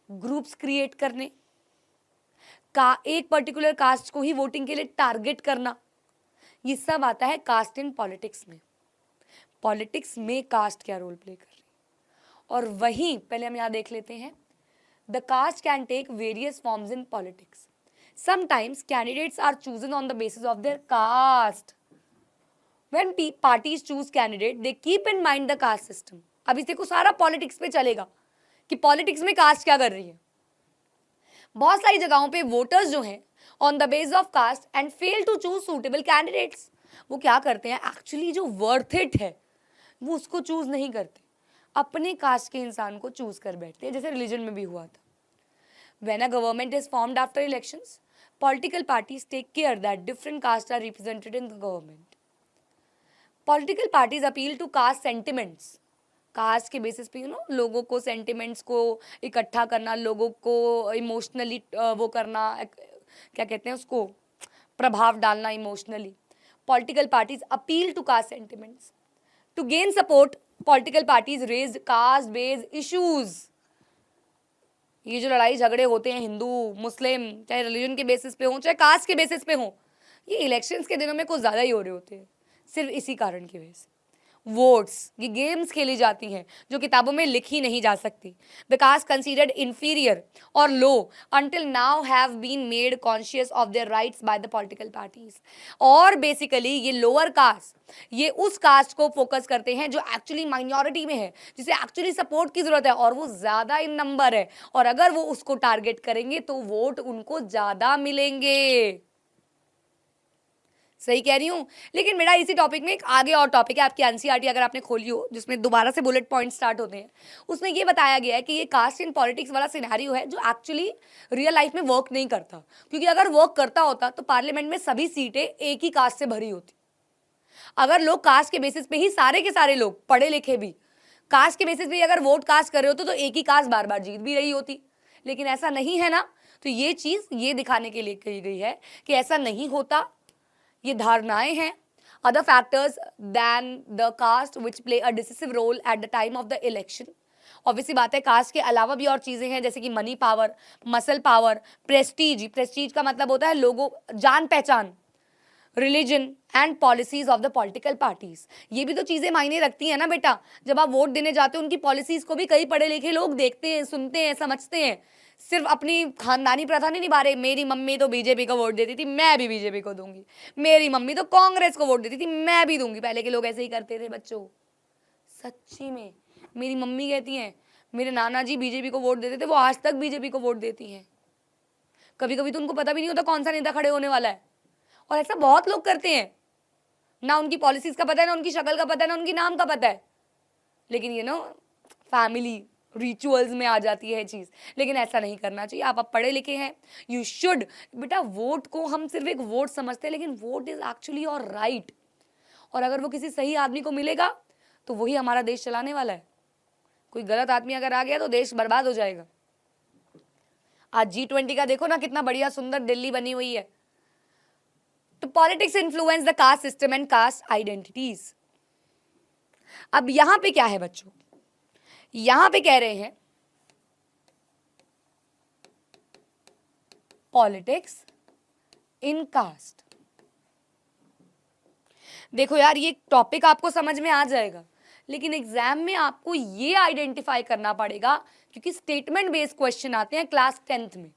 ग्रुप्स क्रिएट करने का, एक पर्टिकुलर कास्ट को ही वोटिंग के लिए टारगेट करना, ये सब आता है कास्ट इन पॉलिटिक्स में। पॉलिटिक्स में कास्ट क्या रोल प्ले कर रही है। और वहीं पहले हम यहाँ देख लेते हैं, the caste can take various forms in politics. Sometimes candidates are chosen on the basis of their caste. When parties choose candidate, they keep in mind the caste system. अब इसे को सारा पॉलिटिक्स पे चलेगा कि पॉलिटिक्स में cast क्या कर रही है। बहुत सारी जगहों पे वोटर्स जो हैं on the base of caste and fail to choose suitable candidates, वो क्या करते हैं, एक्चुअली जो वर्थ इट है वो उसको चूज नहीं करते, अपने कास्ट के इंसान को चूज कर बैठते हैं, जैसे रिलीजन में भी हुआ था। When a government is formed after elections, political parties take care that different castes are represented in the government. Political parties appeal to caste sentiments. Caste के बेसिस पे लोगों को सेंटिमेंट्स को इकट्ठा करना, लोगों को इमोशनली वो करना, क्या कहते हैं उसको, प्रभाव डालना emotionally. Political parties appeal to caste sentiments to gain support. Political parties raise caste based issues. ये जो लड़ाई झगड़े होते हैं हिंदू मुस्लिम, चाहे रिलीजन के बेसिस पे हो चाहे कास्ट के बेसिस पे हो, ये इलेक्शंस के दिनों में कुछ ज़्यादा ही हो रहे होते हैं, सिर्फ इसी कारण की वजह से। वोट्स, ये गेम्स खेली जाती हैं जो किताबों में लिखी नहीं जा सकती। द कास्ट कंसीडर्ड इंफीरियर और low until now have been made conscious of their rights by the political parties. और बेसिकली ये लोअर कास्ट, ये उस कास्ट को फोकस करते हैं जो एक्चुअली माइनॉरिटी में है, जिसे एक्चुअली सपोर्ट की जरूरत है और वो ज़्यादा इन नंबर है, और अगर वो उसको टारगेट करेंगे तो वोट उनको ज़्यादा मिलेंगे। सही कह रही हूँ। लेकिन मेरा इसी टॉपिक में एक आगे और टॉपिक है, आपकी एनसीईआरटी अगर आपने खोली हो, जिसमें दोबारा से बुलेट पॉइंट स्टार्ट होते हैं, उसमें ये बताया गया है कि ये कास्ट इन पॉलिटिक्स वाला सिनेरियो है जो एक्चुअली रियल लाइफ में वर्क नहीं करता, क्योंकि अगर वर्क करता होता तो पार्लियामेंट में सभी सीटें एक ही कास्ट से भरी होती। अगर लोग कास्ट के बेसिस पे ही, सारे के सारे लोग पढ़े लिखे भी कास्ट के बेसिस पे अगर वोट कास्ट कर रहे होते तो एक ही कास्ट बार बार जीत भी रही होती, लेकिन ऐसा नहीं है ना। तो ये चीज़ ये दिखाने के लिए कही गई है कि ऐसा नहीं होता, ये धारणाएं हैं। Other factors than the caste which play a decisive role at the time of the election. Obviously बात है, कास्ट के अलावा भी और चीज़ें हैं, जैसे कि money power, muscle power, Prestige. Prestige का मतलब होता है लोगों, जान पहचान, religion and policies of the political parties. ये भी तो चीज़ें मायने रखती हैं ना बेटा। जब आप वोट देने जाते हो, उनकी पॉलिसीज को भी कई पढ़े लिखे लोग देखते हैं, सुनते हैं, समझते हैं। सिर्फ अपनी खानदानी प्रथा नहीं निभा रहे। मेरी मम्मी तो बीजेपी को वोट देती थी, मैं भी बीजेपी को दूंगी। मेरी मम्मी तो कांग्रेस को वोट देती थी, मैं भी दूंगी। पहले के लोग ऐसे ही करते थे बच्चों, सच्ची में। मेरी मम्मी कहती हैं मेरे नाना जी बीजेपी को वोट देते थे, वो आज तक बीजेपी को वोट देती हैं। कभी कभी तो उनको पता भी नहीं होता कौन सा नेता खड़े होने वाला है, और ऐसा बहुत लोग करते हैं। ना उनकी पॉलिसीज का पता है, ना उनकी शक्ल का पता है, ना उनकी नाम का पता है, लेकिन ये फैमिली रिचुअल्स में आ जाती है चीज़। लेकिन ऐसा नहीं करना चाहिए। आप पढ़े लिखे हैं, यू शुड बेटा। वोट को हम सिर्फ एक वोट समझते हैं, लेकिन vote is actually your right. और अगर वो किसी सही आदमी को मिलेगा तो वही हमारा देश चलाने वाला है। कोई गलत आदमी अगर आ गया तो देश बर्बाद हो जाएगा। आज G20 का देखो ना, कितना बढ़िया सुंदर दिल्ली बनी हुई है। तो politics influence the caste system and caste identities. अब यहां पे क्या है बच्चों, यहां पे कह रहे हैं पॉलिटिक्स इन कास्ट। देखो यार, ये टॉपिक आपको समझ में आ जाएगा, लेकिन एग्जाम में आपको ये आइडेंटिफाई करना पड़ेगा, क्योंकि स्टेटमेंट बेस्ड क्वेश्चन आते हैं क्लास 10th में।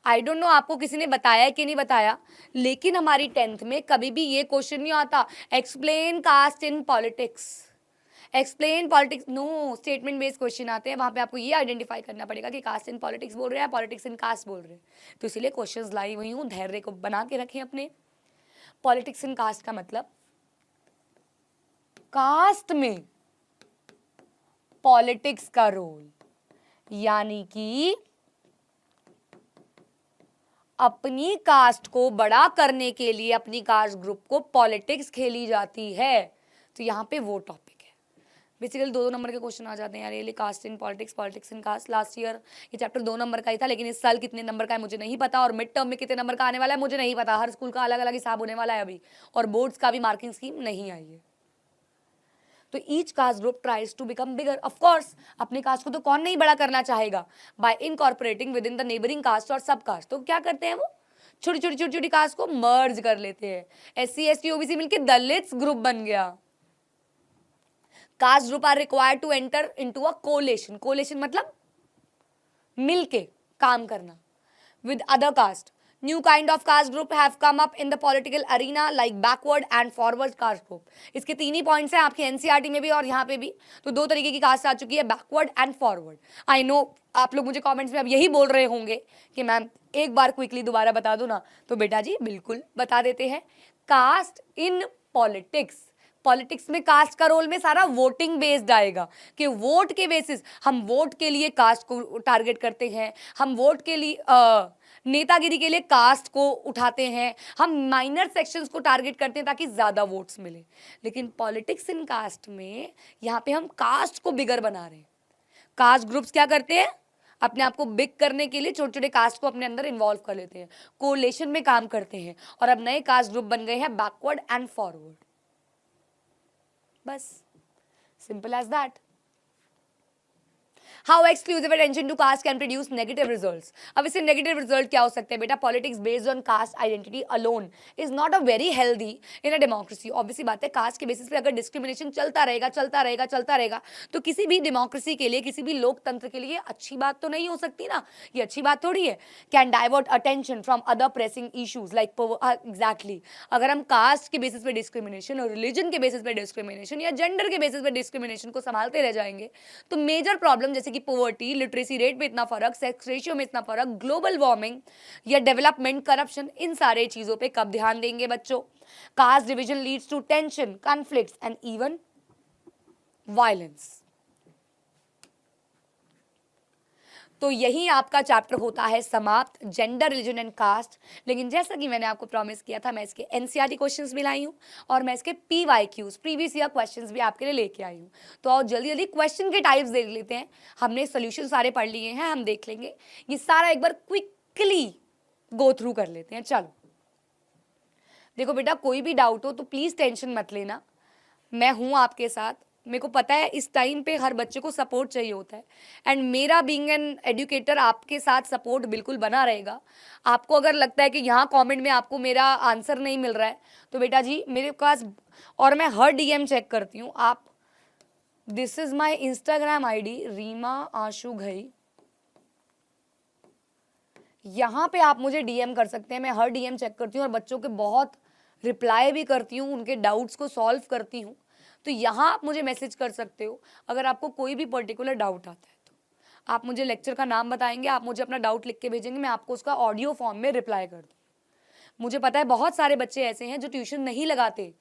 आई डोंट नो आपको किसी ने बताया कि नहीं बताया, लेकिन हमारी 10th में कभी भी ये क्वेश्चन नहीं आता, explain caste in politics, explain politics, no, statement based question आते हैं, वहाँ पे आपको ये आइडेंटिफाई करना पड़ेगा कि कास्ट इन पॉलिटिक्स बोल रहे हैं, पॉलिटिक्स इन कास्ट बोल रहे हैं। तो इसीलिए क्वेश्चंस लाई हुई हूँ, धैर्य को बना के रखें अपने। पॉलिटिक्स इन कास्ट का मतलब कास्ट में पॉलिटिक्स का रोल, यानी कि अपनी कास्ट को बड़ा करने के लिए अपनी कास्ट ग्रुप को पॉलिटिक्स खेली जाती है। तो यहाँ पे वो टॉपिक है। बेसिकली 2 नंबर के क्वेश्चन आ जाते हैं यार, ये caste in politics, politics in caste. Last year ये चैप्टर 2 नंबर का ही था, लेकिन इस साल कितने नंबर का है मुझे नहीं पता, और मिड टर्म में कितने नंबर का आने वाला है मुझे नहीं पता। हर स्कूल का अलग अलग हिसाब होने वाला है अभी, और बोर्ड्स का भी मार्किंग स्कीम नहीं आई है। तो each caste group tries to become bigger. Of course अपने कास्ट को तो कौन नहीं बड़ा करना चाहेगा, by incorporating within the neighbouring caste और सब कास्ट। तो क्या करते हैं वो, छोटी छोटी छोटी छोटी कास्ट को मर्ज कर लेते हैं। SC ST OBC मिलकर दलित्स ग्रुप बन गया। Caste group are required to enter into a coalition. Coalition मतलब मिलके काम करना with other caste. New kind of caste group have come up in the political arena like backward and forward caste group. इसके 3 ही points हैं आपके NCERT में भी और यहाँ पे भी। तो 2 तरीके की कास्ट आ चुकी है, backward and forward. I know आप लोग मुझे कमेंट्स में अब यही बोल रहे होंगे कि मैम एक बार क्विकली दोबारा बता दो ना। तो बेटा जी बिल्कुल बता देते हैं। कास्ट इन पॉलिटिक्स, पॉलिटिक्स में कास्ट का रोल में सारा वोटिंग बेस्ड आएगा कि वोट के बेसिस हम वोट के लिए कास्ट को टारगेट करते हैं, हम वोट के लिए नेतागिरी के लिए कास्ट को उठाते हैं, हम माइनर सेक्शंस को टारगेट करते हैं ताकि ज़्यादा वोट्स मिले। लेकिन पॉलिटिक्स इन कास्ट में यहाँ पे हम कास्ट को बिगर बना रहे हैं। कास्ट ग्रुप्स क्या करते हैं, अपने आप को बिग करने के लिए छोटे छोटे कास्ट को अपने अंदर इन्वॉल्व कर लेते हैं, कोलेशन में काम करते हैं, और अब नए कास्ट ग्रुप बन गए हैं बैकवर्ड एंड फॉरवर्ड। बस simple as that. How exclusive attention to caste can produce negative results. अब इससे negative result क्या हो सकते हैं बेटा? Politics based on caste identity alone is not a very healthy in a democracy. Obviously बात है, caste के basis पे अगर discrimination चलता रहेगा तो किसी भी democracy के लिए, किसी भी लोकतंत्र के लिए अच्छी बात तो नहीं हो सकती ना। ये अच्छी बात थोड़ी है। Can divert attention from other pressing issues like exactly. अगर हम caste के basis पे discrimination और religion के basis पे discrimination या gender के basis पे discrimination को संभालते रह जाएंगे तो major problem जैसे कि पॉवर्टी, लिटरेसी रेट में इतना फर्क, सेक्स रेशियो में इतना फर्क, ग्लोबल वार्मिंग या डेवलपमेंट, करप्शन, इन सारे चीजों पे कब ध्यान देंगे बच्चों? Caste division leads to tension, conflicts and even violence. तो यही आपका चैप्टर होता है समाप्त, जेंडर, रिलीजन एंड कास्ट। लेकिन जैसा कि मैंने आपको प्रॉमिस किया था, मैं इसके NCERT क्वेश्चंस भी लाई हूँ और मैं इसके PYQs, प्रीवियस ईयर क्वेश्चंस भी आपके लिए लेके आई हूँ। तो आओ जल्दी जल्दी क्वेश्चन के टाइप्स देख लेते हैं। हमने सोल्यूशन सारे पढ़ लिए हैं, हम देख लेंगे ये सारा एक बार क्विकली गो थ्रू कर लेते हैं। चलो देखो बेटा, कोई भी डाउट हो तो प्लीज़ टेंशन मत लेना, मैं हूँ आपके साथ। मेरे को पता है इस टाइम पे हर बच्चे को सपोर्ट चाहिए होता है, एंड मेरा बीइंग एन एजुकेटर आपके साथ सपोर्ट बिल्कुल बना रहेगा। आपको अगर लगता है कि यहाँ कमेंट में आपको मेरा आंसर नहीं मिल रहा है तो बेटा जी मेरे पास, और मैं हर DM चेक करती हूँ। आप, this is my Instagram ID Reema Ashu Ghai, यहाँ पे आप मुझे DM कर सकते हैं। मैं हर DM चेक करती हूँ और बच्चों के बहुत रिप्लाई भी करती हूँ, उनके डाउट्स को सॉल्व करती हूँ। तो यहाँ आप मुझे मैसेज कर सकते हो अगर आपको कोई भी पर्टिकुलर डाउट आता है। तो आप मुझे लेक्चर का नाम बताएंगे, आप मुझे अपना डाउट लिख के भेजेंगे, मैं आपको उसका ऑडियो फॉर्म में रिप्लाई कर दूँ। मुझे पता है बहुत सारे बच्चे ऐसे हैं जो ट्यूशन नहीं लगाते,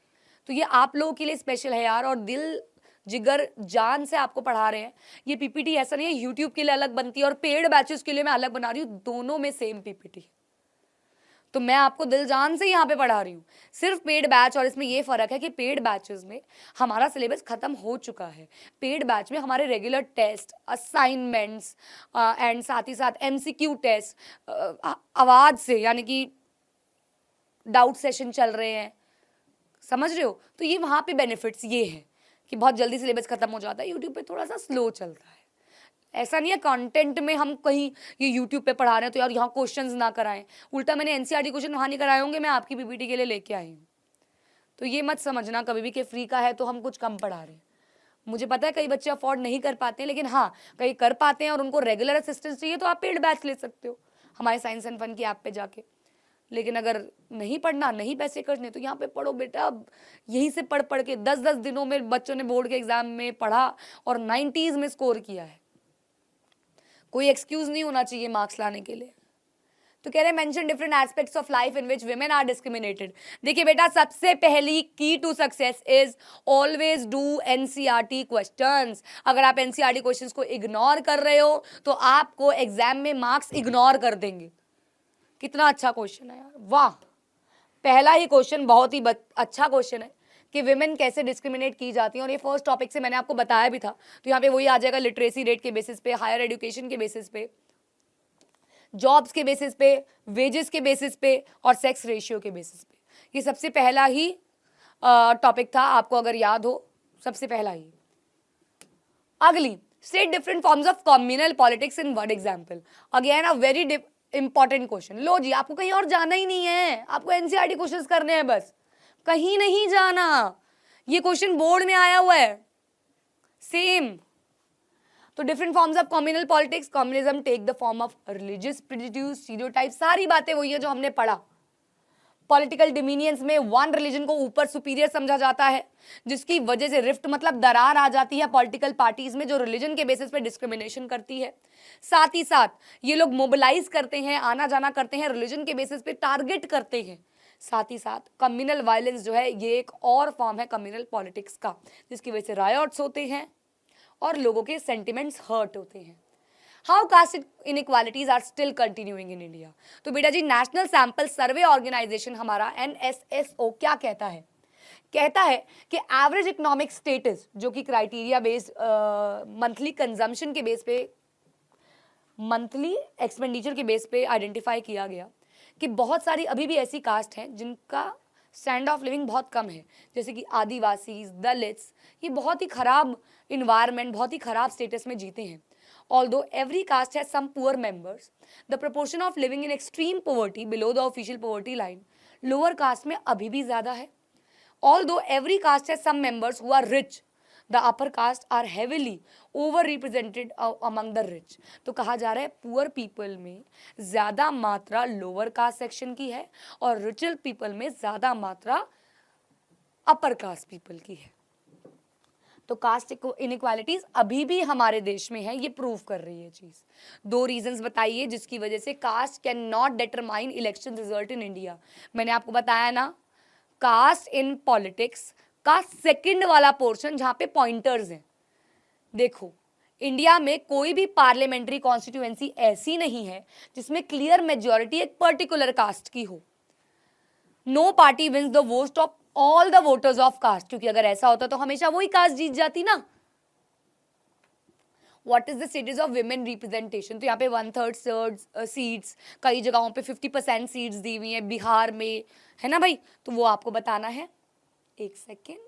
तो ये आप लोगों के लिए स्पेशल है यार, और दिल जिगर जान से आपको पढ़ा रहे हैं। ये PPT ऐसा नहीं है यूट्यूब के लिए अलग बनती है और पेड बैचेस के लिए मैं अलग बना रही हूँ, दोनों में सेम PPT। तो मैं आपको दिल जान से यहाँ पे पढ़ा रही हूँ। सिर्फ पेड बैच और इसमें ये फ़र्क है कि पेड बैचेस में हमारा सिलेबस ख़त्म हो चुका है। पेड बैच में हमारे रेगुलर टेस्ट, असाइनमेंट्स एंड साथ ही साथ MCQ टेस्ट आवाज़ से, यानी कि डाउट सेशन चल रहे हैं, समझ रहे हो? तो ये वहाँ पे बेनिफिट्स ये हैं कि बहुत जल्दी सिलेबस ख़त्म हो जाता है। यूट्यूब पे थोड़ा सा स्लो चलता है। ऐसा नहीं है कंटेंट में हम कहीं ये यूट्यूब पे पढ़ा रहे हैं तो यार यहाँ क्वेश्चंस ना कराएं। उल्टा मैंने NCERT क्वेश्चन वहाँ नहीं कराए होंगे, मैं आपकी PPT के लिए लेके आई हूँ। तो ये मत समझना कभी भी कि फ्री का है तो हम कुछ कम पढ़ा रहे हैं। मुझे पता है कई बच्चे अफोर्ड नहीं कर पाते हैं, लेकिन हाँ कई कर पाते हैं और उनको रेगुलर असिस्टेंस चाहिए तो आप पेड बैच ले सकते हो हमारे साइंस एंड फन की ऐप पे जाके। लेकिन अगर नहीं पढ़ना, नहीं पैसे खर्चने, तो यहाँ पे पढ़ो बेटा। अब यहीं से पढ़ पढ़ के 10-10 दिनों में बच्चों ने बोर्ड के एग्जाम में पढ़ा और 90s में स्कोर किया है। कोई एक्सक्यूज नहीं होना चाहिए मार्क्स लाने के लिए। तो कह रहे mention different aspects of life in which women are discriminated. देखिए बेटा, सबसे पहली key to success is always do NCERT questions. अगर आप एनसीईआरटी क्वेश्चंस को इग्नोर कर रहे हो तो आपको एग्जाम में मार्क्स इग्नोर कर देंगे। कितना अच्छा क्वेश्चन है यार, वाह। पहला ही क्वेश्चन बहुत ही अच्छा क्वेश्चन है कि विमेन कैसे डिस्क्रिमिनेट की जाती हैं, और ये फर्स्ट टॉपिक से मैंने आपको बताया भी था। तो यहाँ पे वही आ जाएगा, लिटरेसी रेट के बेसिस पे, हायर एजुकेशन के बेसिस पे, जॉब्स के बेसिस पे, वेजेस के बेसिस पे और सेक्स रेशियो के बेसिस पे। ये सबसे पहला ही टॉपिक था, आपको अगर याद हो, सबसे पहला ही। अगली, state different forms of communal politics in word example. Again a very important question. लो जी, आपको कहीं और जाना ही नहीं है, आपको एनसीईआरटी क्वेश्चंस करने हैं बस, कहीं नहीं जाना। ये क्वेश्चन बोर्ड में आया हुआ है सेम। तो different forms of communal politics, communism take the form of religious prejudice, stereotype, सारी बातें वही है जो हमने पढ़ा। पॉलिटिकल डिमीनियंस में वन रिलीजन को ऊपर सुपीरियर समझा जाता है, जिसकी वजह से रिफ्ट मतलब दरार आ जाती है पॉलिटिकल पार्टीज में, जो रिलीजन के बेसिस पे डिस्क्रिमिनेशन करती है। साथ ही साथ ये लोग मोबिलाइज करते हैं, आना जाना करते हैं, रिलीजन के बेसिस पे टारगेट करते हैं। साथ ही साथ कम्युनल वायलेंस जो है, ये एक और फॉर्म है कम्युनल पॉलिटिक्स का, जिसकी वजह से रायट्स होते हैं और लोगों के सेंटिमेंट्स हर्ट होते हैं। How caste inequalities are still continuing in India. तो बेटा जी, नेशनल सैंपल सर्वे ऑर्गेनाइजेशन हमारा NSSO क्या कहता है? कहता है कि एवरेज इकोनॉमिक स्टेटस, जो कि क्राइटेरिया बेस्ड मंथली कंजम्पशन के बेस पे, मंथली एक्सपेंडिचर के बेस पे आइडेंटिफाई किया गया कि बहुत सारी अभी भी ऐसी कास्ट हैं जिनका स्टैंड ऑफ लिविंग बहुत कम है, जैसे कि आदिवासी, दलित्स। ये बहुत ही खराब इन्वायरमेंट, बहुत ही खराब स्टेटस में जीते हैं। Although every caste has some poor members, the proportion of living in extreme poverty below the official poverty line, lower caste में अभी भी ज़्यादा है। Although every caste has some members who are rich, the upper caste are heavily overrepresented among the rich। तो कहा जा रहा है पुअर पीपल में ज़्यादा मात्रा लोअर कास्ट सेक्शन की है और रिचर पीपल में ज़्यादा मात्रा अपर कास्ट पीपल की है। तो कास्ट इनइक्वालिटीज अभी भी हमारे देश में है, ये प्रूव कर रही है चीज। दो रीजंस बताइए जिसकी वजह से caste can not determine election result in India. मैंने आपको बताया ना, कास्ट इन पॉलिटिक्स का सेकंड वाला पोर्शन जहां पे पॉइंटर्स हैं। देखो, इंडिया में कोई भी पार्लियामेंट्री कॉन्स्टिट्यूएंसी ऐसी नहीं है जिसमें क्लियर मेजॉरिटी एक पर्टिकुलर कास्ट की हो। No party wins the vote of all the voters of caste, क्योंकि अगर ऐसा होता तो हमेशा वही कास्ट जीत जाती ना। What is the status of women representation? तो यहाँ पे 1/3 सीट्स, कई जगहों पे 50% सीट्स दी हुई हैं, बिहार में है ना भाई, तो वो आपको बताना है। एक second,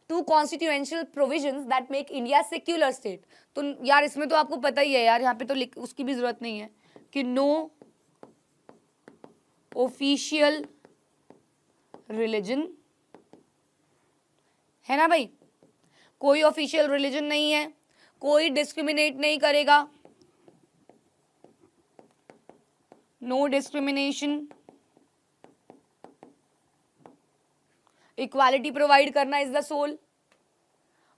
two constitutional provisions that make India secular state. तो यार इसमें तो आपको पता ही है यार, यहाँ पे तो उसकी भी जरूरत नहीं है कि नो ऑफिशियल रिलीजन, है ना भाई, कोई ऑफिशियल रिलीजन नहीं है, कोई डिस्क्रिमिनेट नहीं करेगा, नो डिस्क्रिमिनेशन, इक्वालिटी प्रोवाइड करना is the soul.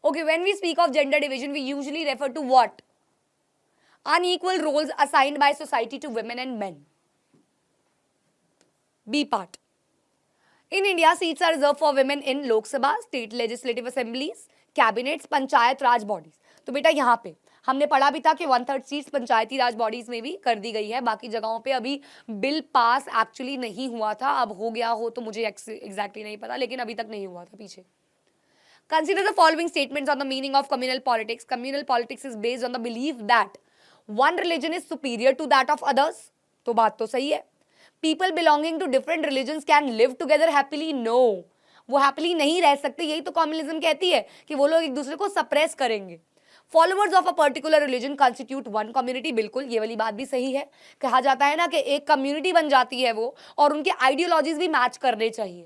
Okay, when we speak of gender division, we usually refer to what? Unequal roles assigned by society to women and men. B part. In India, seats are reserved for women in Lok Sabha, state legislative assemblies, cabinets, panchayat raj bodies. तो बेटा यहाँ पे हमने पढ़ा भी था कि 1/3 seats पंचायती राज bodies में भी कर दी गई है। बाकी जगहों पे अभी बिल पास एक्चुअली नहीं हुआ था, अब हो गया हो तो मुझे एग्जैक्टली नहीं पता, लेकिन अभी तक नहीं हुआ था पीछे। Consider the following statements on the meaning of communal politics. Communal politics is based on the belief that one religion is superior to that of others. तो बात तो सही है। People belonging to different religions can live together happily. No, वो happily नहीं रह सकते। यही तो कम्युनिज्म कहती है कि वो लोग एक दूसरे को सप्रेस करेंगे। Followers of a particular religion constitute one community. बिल्कुल, ये वाली बात भी सही है। कहा जाता है ना कि एक कम्युनिटी बन जाती है वो, और उनके आइडियोलॉजीज भी मैच करने चाहिए।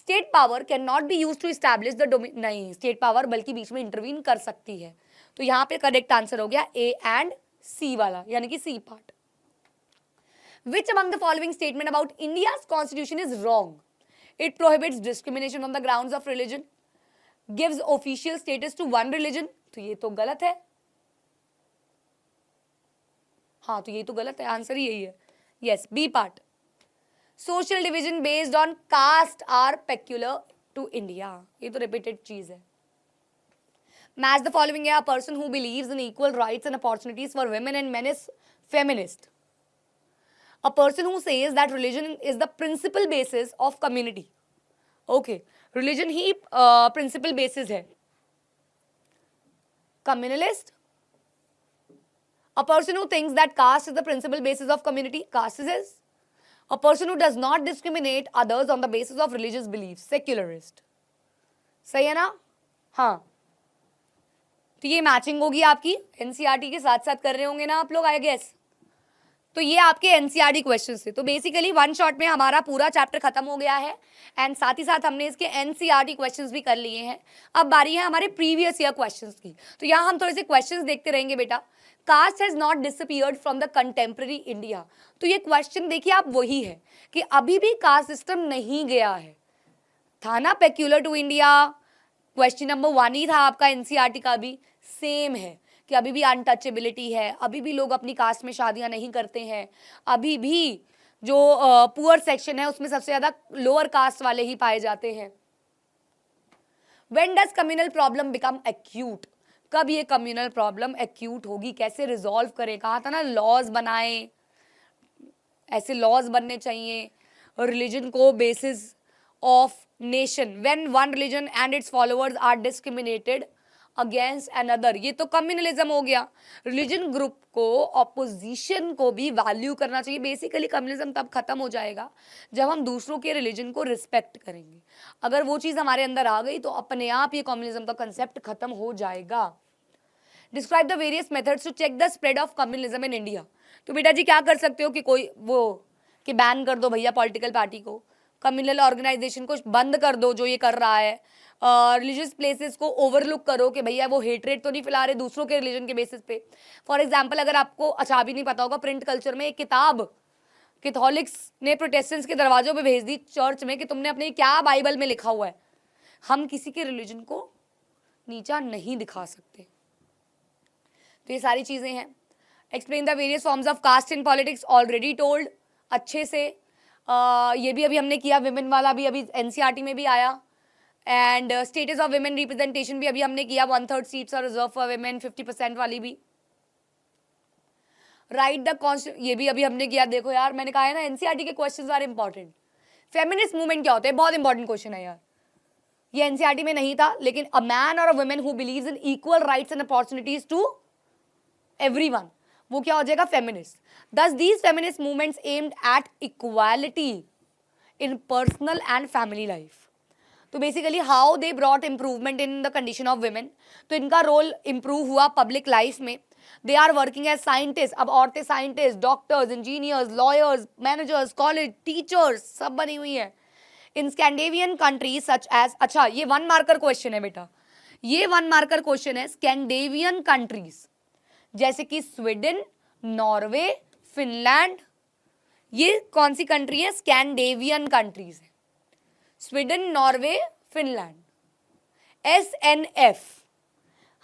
State power can not be use to establish the domain, नहीं स्टेट पावर बल्कि बीच में इंटरवीन कर सकती है। तो यहाँ पे करेक्ट आंसर हो गया ए एंड सी वाला, यानी कि C part. Which among the following statement about India's constitution is wrong? It prohibits discrimination on the grounds of religion, gives official status to one religion, तो ये तो गलत है। हाँ तो ये तो गलत है, आंसर ही यही है। Yes, B part. Social division based on caste are peculiar to India, ये तो रिपीटेड चीज है। मैच द फॉलोइंग है, a person who believes in equal rights and opportunities for women and men is feminist. A person who says that religion is the principal basis of community. Okay, religion he principal basis है। Communalist. A person who thinks that caste is the principal basis of community, casteist. A person who does not discriminate others on the basis of religious beliefs, secularist. सही है ना? हाँ, तो ये matching होगी आपकी NCERT के साथ साथ कर रहे होंगे ना आप लोग, आई गेस। तो ये आपके एनसीईआरटी क्वेश्चंस थे। तो बेसिकली वन शॉट में हमारा पूरा चैप्टर खत्म हो गया है एंड साथ ही साथ हमने इसके एनसीईआरटी क्वेश्चंस भी कर लिए हैं। अब बारी है हमारे प्रीवियस ईयर क्वेश्चंस की। तो यहाँ हम थोड़े से क्वेश्चंस देखते रहेंगे बेटा। Caste has not disappeared from the contemporary India, तो ये क्वेश्चन देखिए आप वही है कि अभी भी कास्ट सिस्टम नहीं गया है, था ना peculiar to India. Question number 1 ही था आपका एनसीईआरटी का, भी सेम है कि अभी भी अनटचेबिलिटी है, अभी भी लोग अपनी कास्ट में शादियां नहीं करते हैं, अभी भी जो पुअर सेक्शन है उसमें सबसे ज्यादा लोअर कास्ट वाले ही पाए जाते हैं। When does communal problem become acute, कब ये कम्युनल प्रॉब्लम एक्यूट होगी, कैसे रिजॉल्व करें? कहा था ना लॉज बनाए, ऐसे लॉज बनने चाहिए रिलीजन को basis of nation. When one religion and its followers are discriminated against another, ये तो कम्युनलिज्म हो गया। रिलीजन ग्रुप को, ऑपोजिशन को भी वैल्यू करना चाहिए। बेसिकली कम्युनलिज्म तब खत्म हो जाएगा जब हम दूसरों के रिलीजन को रिस्पेक्ट करेंगे। अगर वो चीज हमारे अंदर आ गई तो अपने आप ये कम्युनलिज्म का कंसेप्ट खत्म हो जाएगा। Describe the various methods to check the spread of communalism in India. तो बेटा जी क्या कर सकते हो कि कोई वो कि बैन कर दो भैया पॉलिटिकल पार्टी को, कम्युनल ऑर्गेनाइजेशन को बंद कर दो जो ये कर रहा है, रिलीजियस प्लेसेस को ओवरलुक करो कि भैया वो हेटरेट तो नहीं फैला रहे दूसरों के रिलीजन के बेसिस पे। फॉर एग्जाम्पल अगर आपको अच्छा भी नहीं पता होगा, प्रिंट कल्चर में एक किताब कैथोलिक्स ने प्रोटेस्टेंट्स के दरवाजों पे भेज दी चर्च में कि तुमने अपने क्या बाइबल में लिखा हुआ है। हम किसी के रिलीजन को नीचा नहीं दिखा सकते। तो ये सारी चीजें हैं। Explain the various forms of caste in politics, already told अच्छे से। ये भी अभी हमने किया, विमेन वाला भी अभी एनसीईआरटी में भी आया। And status of women representation भी अभी हमने किया, 1/3 seats are reserve for women, 50% वाली भी। राइट द कॉन्स्टिट्यूशन, ये भी अभी हमने किया। देखो यार मैंने कहा है ना एनसीईआरटी के questions are important. Feminist movement क्या होता है, बहुत इंपॉर्टेंट क्वेश्चन है यार। ये एनसीईआरटी में नहीं था, लेकिन अ मैन और a women who believes in equal rights and opportunities to everyone, वो क्या हो जाएगा, feminist. Thus these feminist movements aimed at equality in personal and family life. तो basically how they brought improvement in the condition of women, तो इनका role improve हुआ public life में। They are working as scientist, अब औरतें scientist, doctors, engineers, lawyers, managers, college teachers सब बनी हुई है। In Scandinavian countries such as, अच्छा ये 1 मार्कर क्वेश्चन है बेटा, ये 1 मार्कर क्वेश्चन है। स्कैंडिनेवियन कंट्रीज जैसे कि स्वीडन, नॉर्वे, फिनलैंड, ये कौन सी कंट्री है, स्कैंडिनेवियन कंट्रीज है। Sweden, Norway, Finland. SNF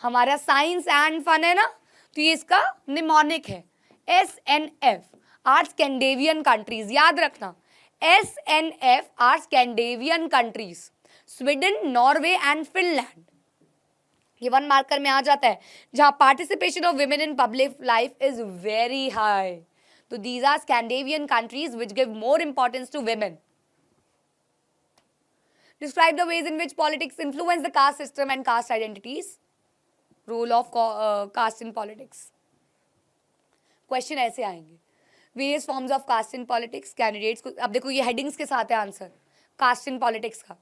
हमारा साइंस एंड फन है ना, तो ये इसका निमोनिक है। SNF आर स्कैंडिनेवियन कंट्रीज, याद रखना SNF are Scandinavian countries, Sweden, Norway and Finland. ये 1 मार्कर में आ जाता है, जहां participation of women in public life is very high. तो these are Scandinavian countries which give more importance to women. Describe the ways in which politics influence the caste system and caste identities. Role of caste in politics. Question ऐसे आएंगे, various forms of caste in politics, candidates को, अब देखो ये headings के साथ है answer caste in politics का,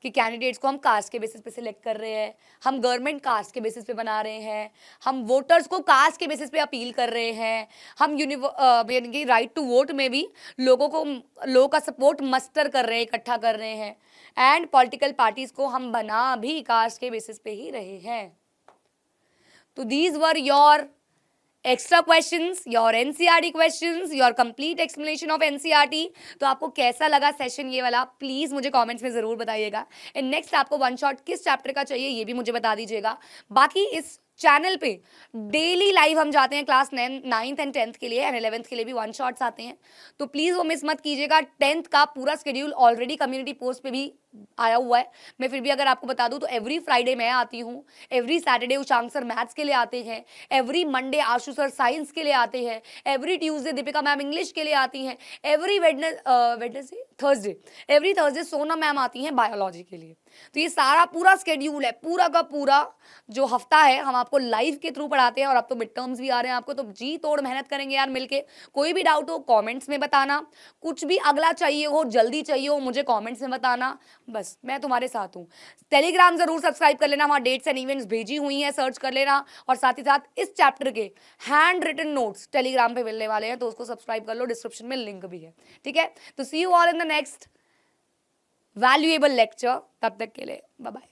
कि कैंडिडेट्स को हम कास्ट के बेसिस पे सिलेक्ट कर रहे हैं, हम गवर्नमेंट कास्ट के बेसिस पे बना रहे हैं, हम वोटर्स को कास्ट के बेसिस पे अपील कर रहे हैं, हम यानी कि राइट टू वोट में भी लोगों का सपोर्ट मस्टर कर रहे हैं, इकट्ठा कर रहे हैं। एंड पॉलिटिकल पार्टीज को हम बना भी कास्ट के बेसिस पे ही रहे हैं। तो these were your extra questions, your NCERT questions, your complete explanation of NCERT. तो आपको कैसा लगा सेशन ये वाला, प्लीज मुझे कमेंट्स में जरूर बताइएगा। एंड नेक्स्ट आपको वन शॉट किस चैप्टर का चाहिए ये भी मुझे बता दीजिएगा। बाकी इस चैनल पे डेली लाइव हम जाते हैं क्लास 9th एंड 10th के लिए, एंड 11th के लिए भी वन शॉट्स आते हैं, तो प्लीज़ वो मिस मत कीजिएगा। 10th का पूरा शेड्यूल ऑलरेडी कम्युनिटी पोस्ट पे भी आया हुआ है। मैं फिर भी अगर आपको बता दूं तो एवरी फ्राइडे मैं आती हूँ, एवरी सैटरडे उशांक सर मैथ्स के लिए आते हैं, एवरी मंडे आशु सर साइंस के लिए आते हैं, every Tuesday Deepika ma'am English के लिए आती हैं, every every Thursday Sonam ma'am आती हैं बायोलॉजी के लिए। तो ये सारा पूरा स्केड्यूल है, पूरा का पूरा जो हफ्ता है हम आपको लाइव के थ्रू पढ़ाते हैं। और अब तो मिड टर्म्स भी आ रहे हैं आपको, तो जी तोड़ मेहनत करेंगे यार मिलके। कोई भी डाउट हो कमेंट्स में बताना, कुछ भी अगला चाहिए हो, जल्दी चाहिए हो, मुझे कमेंट्स में बताना, बस मैं तुम्हारे साथ हूँ। टेलीग्राम जरूर सब्सक्राइब कर लेना, वहाँ डेट्स एंड इवेंट्स भेजी हुई हैं, सर्च कर लेना। और साथ ही साथ इस चैप्टर के हैंड रिटन नोट्स टेलीग्राम पे मिलने वाले हैं, तो उसको सब्सक्राइब कर लो, डिस्क्रिप्शन में लिंक भी है, ठीक है। तो see you all in the next valuable lecture, तब तक के लिए बाय बाय।